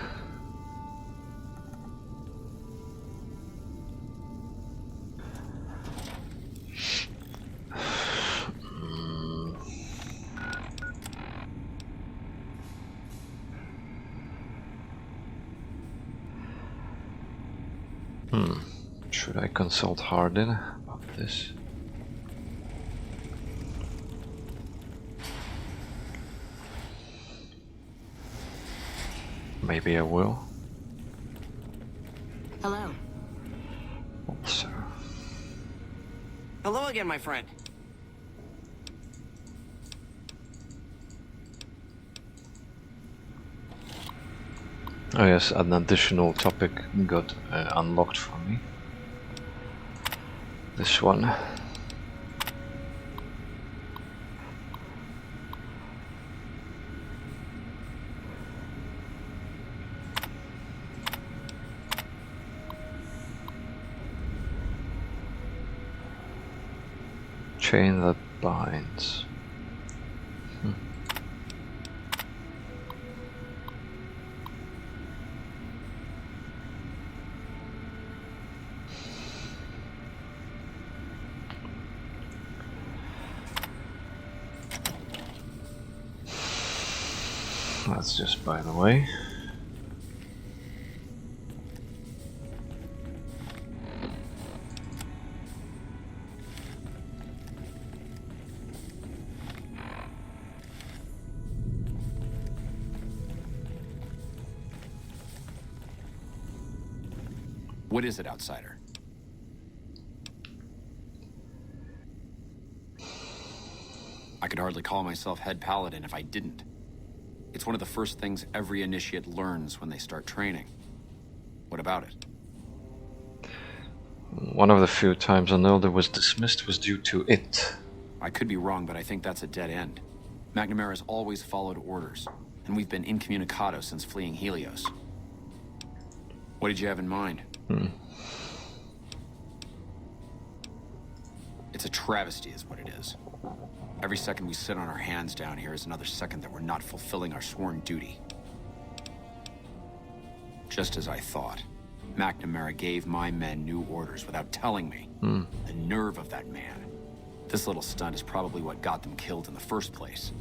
Should I consult Hardin about this? Maybe I will. Hello. Also. Hello again, my friend. Oh yes, an additional topic got unlocked for me. This one. Chain that binds. That's just by the way. What is it, outsider? I could hardly call myself head paladin if I didn't. It's one of the first things every initiate learns when they start training. What about it? One of the few times an elder was dismissed was due to it. I could be wrong, but I think that's a dead end. McNamara's always followed orders, and we've been incommunicado since fleeing Helios. What did you have in mind? It's a travesty is what it is. Every second we sit on our hands down here is another second that we're not fulfilling our sworn duty. Just as I thought. McNamara gave my men new orders without telling me. The nerve of that man. This little stunt is probably what got them killed in the first place.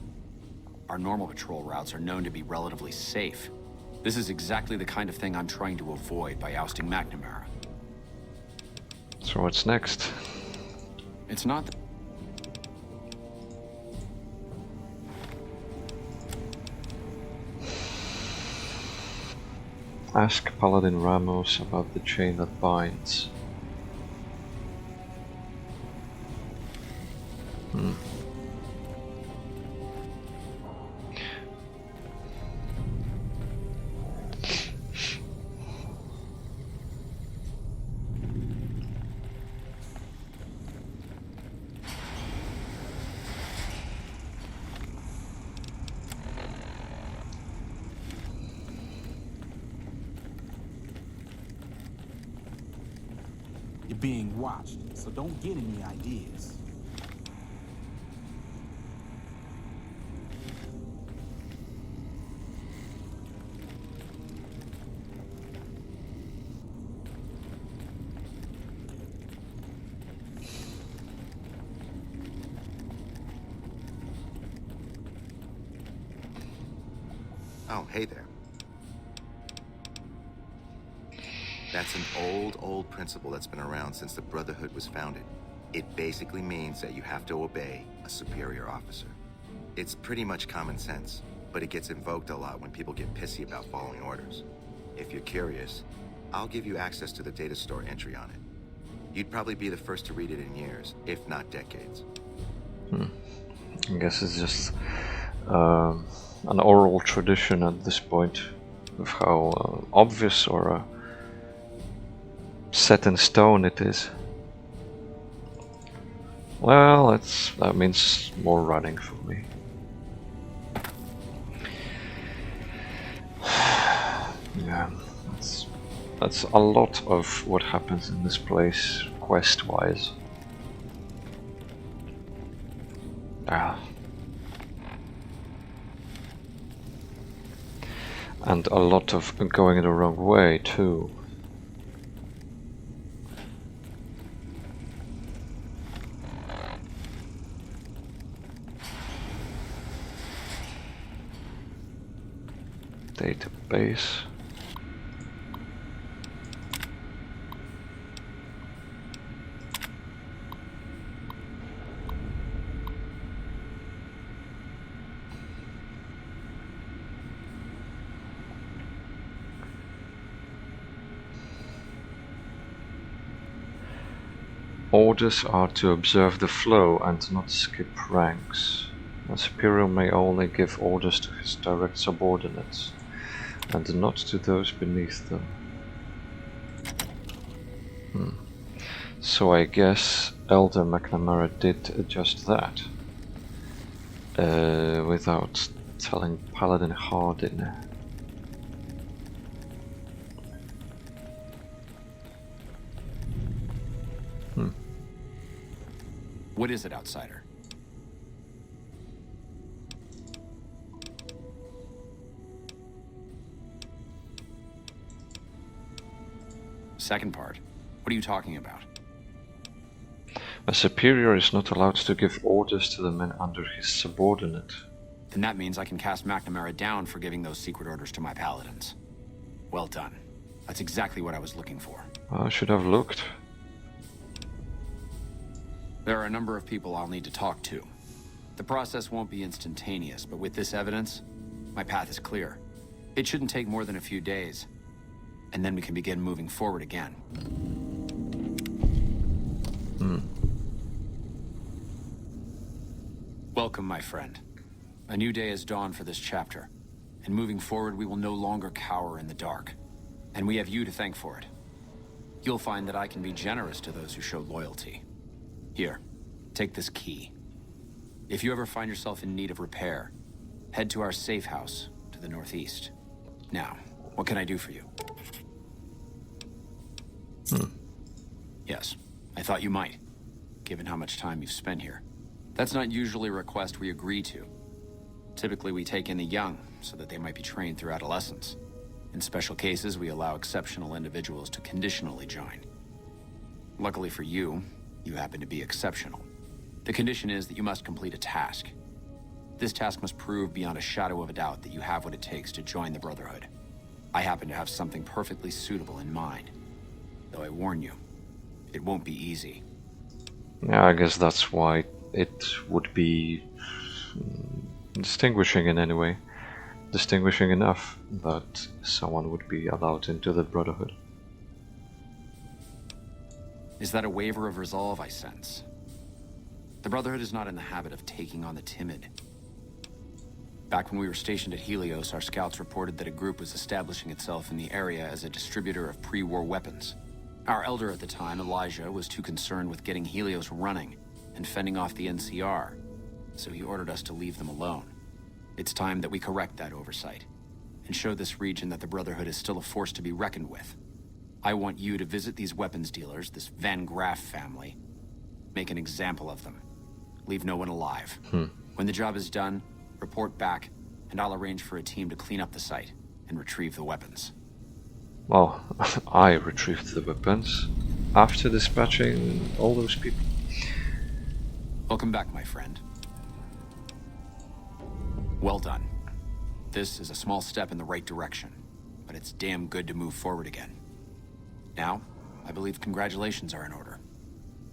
Our normal patrol routes are known to be relatively safe. This is exactly the kind of thing I'm trying to avoid by ousting McNamara. So what's next? It's not... Ask Paladin Ramos about the chain that binds. You're being watched, so don't get any ideas. Oh, hey there. That's an old principle that's been around since the Brotherhood was founded. It basically means that you have to obey a superior officer. It's pretty much common sense, but it gets invoked a lot when people get pissy about following orders. If you're curious, I'll give you access to the data store entry on it. You'd probably be the first to read it in years, if not decades. I guess it's just an oral tradition at this point of how obvious or set in stone it is. Well, that means more running for me. Yeah, that's a lot of what happens in this place quest-wise. And a lot of going the wrong way too. Database. Orders are to observe the flow and not skip ranks. A superior may only give orders to his direct subordinates, and not to those beneath them. So I guess Elder McNamara did just that, without telling Paladin Hardin. What is it, outsider? Second part. What are you talking about? A superior is not allowed to give orders to the men under his subordinate. then that means I can cast McNamara down for giving those secret orders to my paladins. Well done. That's exactly what I was looking for. I should have looked. There are a number of people I'll need to talk to. The process won't be instantaneous, but with this evidence, my path is clear. It shouldn't take more than a few days, and then we can begin moving forward again. Welcome, my friend. A new day has dawned for this chapter, and moving forward we will no longer cower in the dark. And we have you to thank for it. You'll find that I can be generous to those who show loyalty. Here, take this key. If you ever find yourself in need of repair, head to our safe house to the northeast. Now, what can I do for you? Yes, I thought you might, given how much time you've spent here. That's not usually a request we agree to. Typically, we take in the young, so that they might be trained through adolescence. In special cases, we allow exceptional individuals to conditionally join. Luckily for you, you happen to be exceptional. The condition is that you must complete a task. This task must prove beyond a shadow of a doubt that you have what it takes to join the Brotherhood. I happen to have something perfectly suitable in mind. Though I warn you, it won't be easy. Yeah, I guess that's why it would be distinguishing in any way. Distinguishing enough that someone would be allowed into the Brotherhood. Is that a waiver of resolve I sense? The Brotherhood is not in the habit of taking on the timid. Back when we were stationed at Helios, our scouts reported that a group was establishing itself in the area as a distributor of pre-war weapons. Our elder at the time, Elijah, was too concerned with getting Helios running and fending off the NCR, so he ordered us to leave them alone. It's time that we correct that oversight and show this region that the Brotherhood is still a force to be reckoned with. I want you to visit these weapons dealers, this Van Graff family, make an example of them. Leave no one alive. When the job is done, report back, and I'll arrange for a team to clean up the site and retrieve the weapons. Well, I retrieved the weapons after dispatching all those people. Welcome back, my friend. Well done. This is a small step in the right direction, but it's damn good to move forward again. Now, I believe congratulations are in order.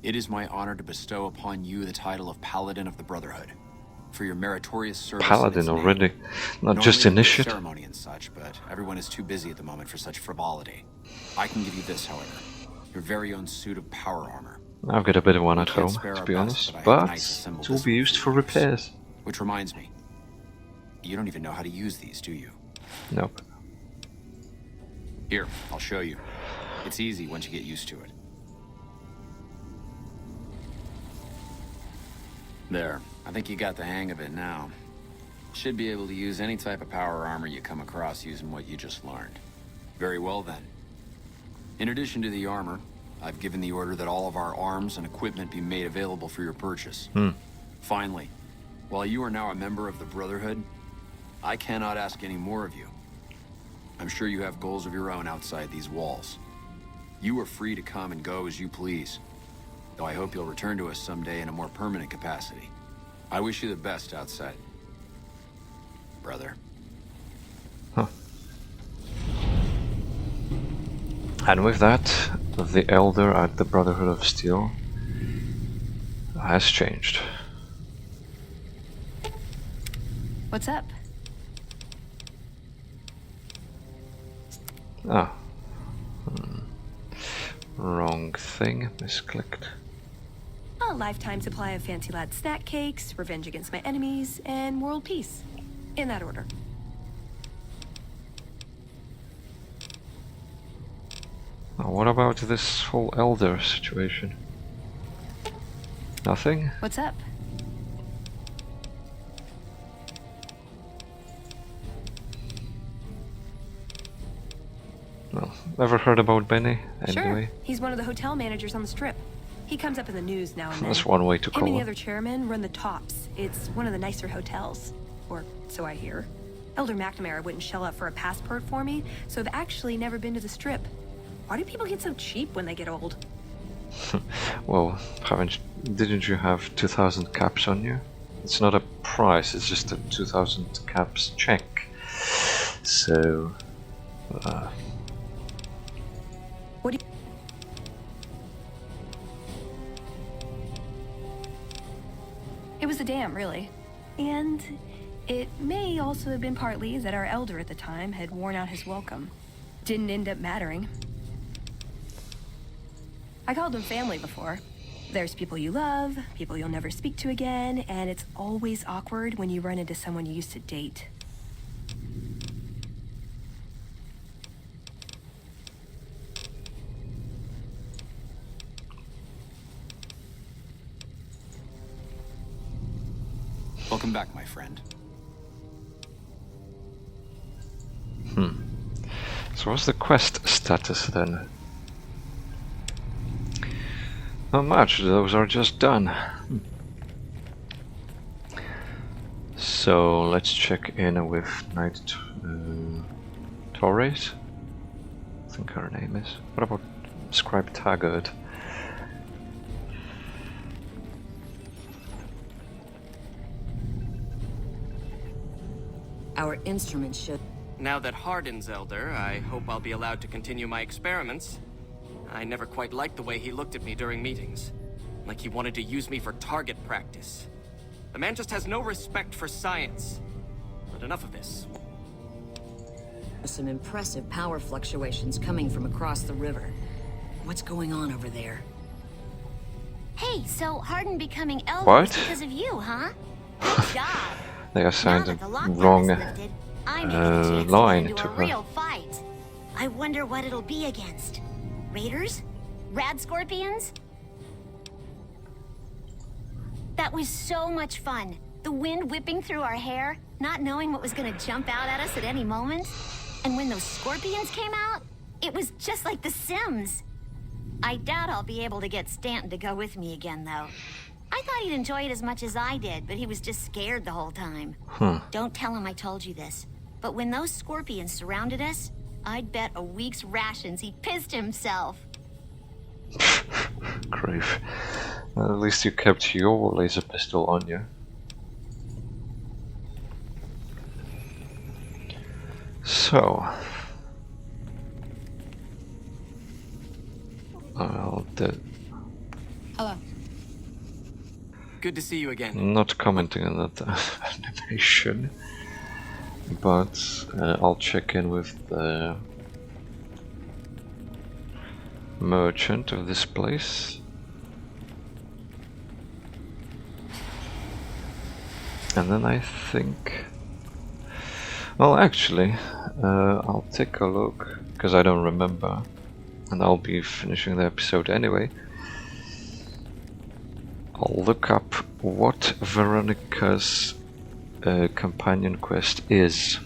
It is my honor to bestow upon you the title of Paladin of the Brotherhood for your meritorious service. Paladin already, not just initiate. Ceremony and such, but everyone is too busy at the moment for such frivolity. I can give you this, however, your very own suit of power armor. I've got a bit of one at home, to be honest, but it will be used for repairs. Which reminds me, you don't even know how to use these, do you? Nope. Here, I'll show you. It's easy once you get used to it. There, I think you got the hang of it now. Should be able to use any type of power armor you come across using what you just learned. Very well then. In addition to the armor, I've given the order that all of our arms and equipment be made available for your purchase. Finally, while you are now a member of the Brotherhood, I cannot ask any more of you. I'm sure you have goals of your own outside these walls. You are free to come and go as you please, though I hope you'll return to us someday in a more permanent capacity. I wish you the best outside, brother. And with that, the Elder at the Brotherhood of Steel has changed. What's up? Ah. Wrong thing. Misclicked. A lifetime supply of Fancy Lad snack cakes, revenge against my enemies, and world peace. In that order. Now, what about this whole Elder situation? Nothing? What's up? Well, ever heard about Benny, anyway? Sure. He's one of the hotel managers on the Strip. He comes up in the news now and then. That's one way to Him call and the it. other chairman run the Tops. It's one of the nicer hotels. Or so I hear. Elder McNamara wouldn't shell out for a passport for me, so I've actually never been to the Strip. Why do people get so cheap when they get old? Well, didn't you have 2,000 caps on you? it's not a price, it's just a 2000 caps check. So What do you... It was a dam, really. And it may also have been partly that our elder at the time had worn out his welcome. Didn't end up mattering. I called them family before. There's people you love, people you'll never speak to again, and it's always awkward when you run into someone you used to date. Welcome back, my friend. so what's the quest status then? Not much, those are just done. So let's check in with Knight Torres. I think her name is. What about Scribe Taggart? Our instruments should... Now that Hardin's elder, I hope I'll be allowed to continue my experiments. I never quite liked the way he looked at me during meetings. Like he wanted to use me for target practice. The man just has no respect for science. But enough of this. Some impressive power fluctuations coming from across the river. What's going on over there? Hey, so Hardin becoming elder What? was because of you, huh? Good job. They assigned Now the that the lockdown wrong is lifted, I may get a chance to line get into to a her. real fight. I wonder what it'll be against. Raiders? Rad scorpions? That was so much fun. The wind whipping through our hair, not knowing what was gonna jump out at us at any moment. And when those scorpions came out, it was just like The Sims. I doubt I'll be able to get Stanton to go with me again, though. I thought he'd enjoy it as much as I did, but he was just scared the whole time. Don't tell him I told you this. But when those scorpions surrounded us, I'd bet a week's rations he pissed himself. Grief. At least you kept your laser pistol on you. So I'll Hello. Good to see you again. not commenting on that animation, but I'll check in with the merchant of this place. And then I think... Well, actually, I'll take a look, because I don't remember, and I'll be finishing the episode anyway. I'll look up what Veronica's companion quest is.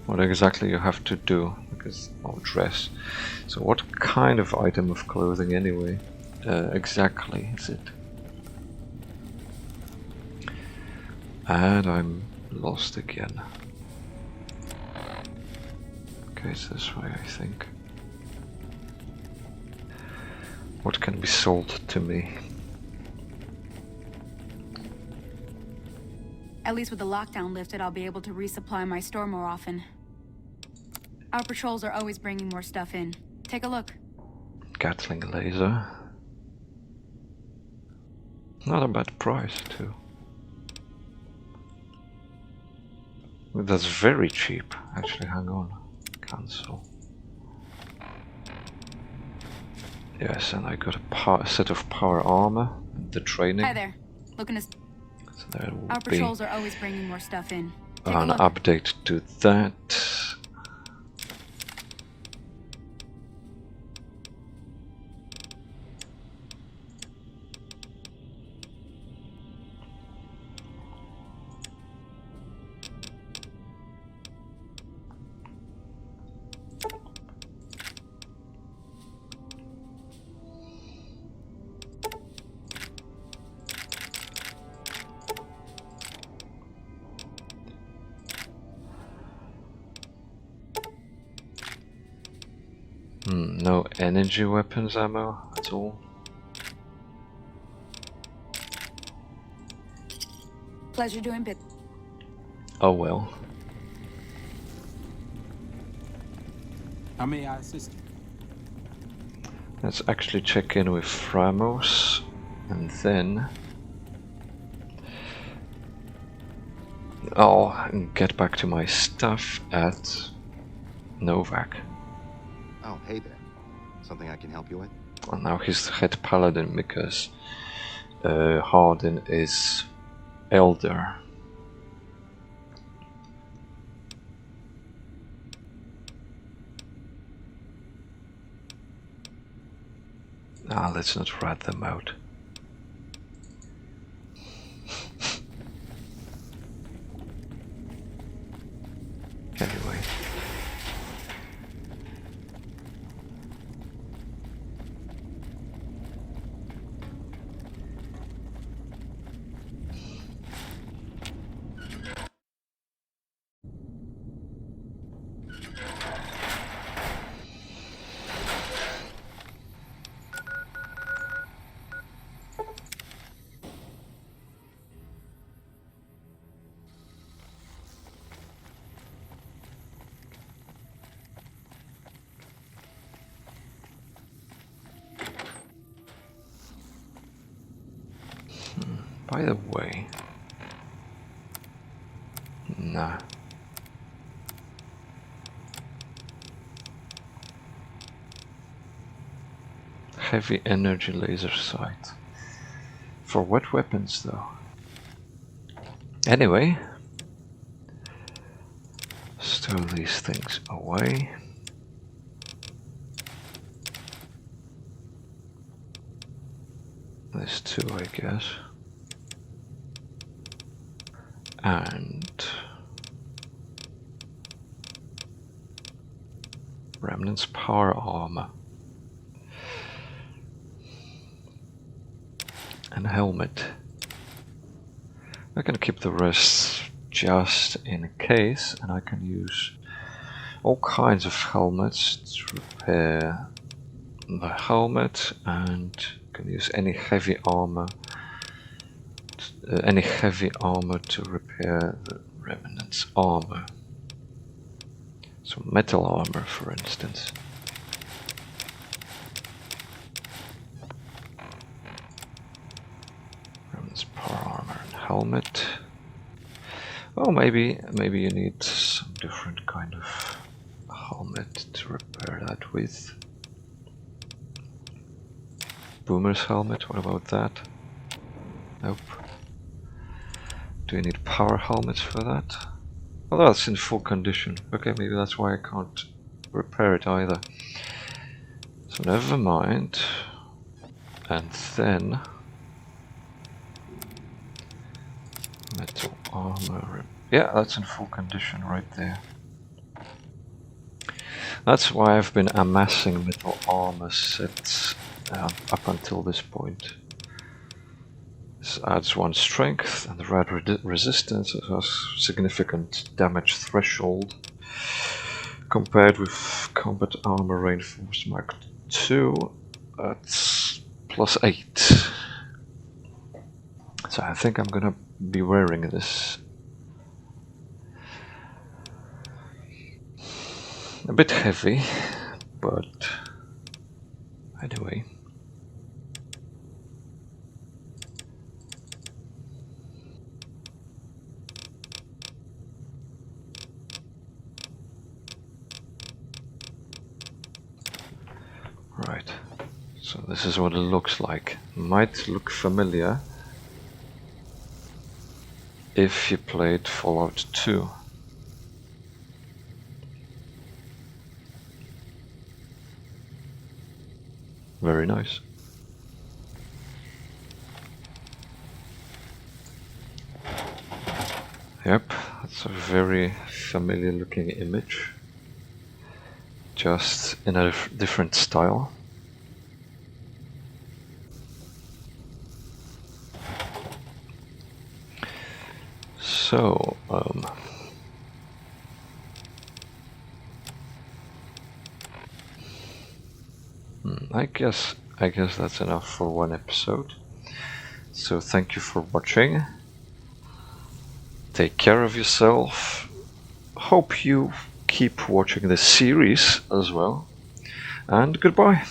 What exactly you have to do, because I'll dress. So what kind of item of clothing anyway exactly is it? And I'm lost again. Okay, it's this way, I think. What can be sold to me? At least with the lockdown lifted, I'll be able to resupply my store more often. Our patrols are always bringing more stuff in. Take a look. Gatling laser. Not a bad price, too. That's very cheap. Actually, hang on. Cancel. Yes, and I got a set of power armor. The training. Hi there. Looking to... So there will Our be patrols are always bringing more stuff in. Take a an look. update to that. No energy weapons ammo at all. Pleasure doing bit. Oh well. How may I assist you? Let's actually check in with Ramos and then I'll get back to my stuff at Novak. Oh, hey there. Something I can help you with? And now he's the head paladin because Hardin is elder. Let's not rat them out. Anyway. By the way, nah. Heavy energy laser sight. For what weapons though? Anyway, stow these things away. There's two, I guess. And Remnant's power armor and helmet. I can keep the rest just in case, and I can use all kinds of helmets to repair the helmet, and can use any heavy armor to repair the Remnant's armor. So metal armor, for instance. Remnant's power armor and helmet. Oh, maybe you need some different kind of helmet to repair that with. Boomer's helmet, what about that? Nope. Do you need power helmets for that? Well, that's in full condition. Okay, maybe that's why I can't repair it either. So never mind. And then metal armor. Yeah, that's in full condition right there. That's why I've been amassing metal armor sets up until this point. This adds 1 strength, and the rad resistance has significant damage threshold compared with combat armor reinforced Mark II. That's +8. So I think I'm gonna be wearing this. A bit heavy, but anyway. Right, so this is what it looks like. Might look familiar if you played Fallout 2. Very nice. Yep, that's a very familiar looking image. Just in a different style. So, I guess that's enough for one episode. So thank you for watching. take care of yourself. Hope you keep watching this series as well. And goodbye.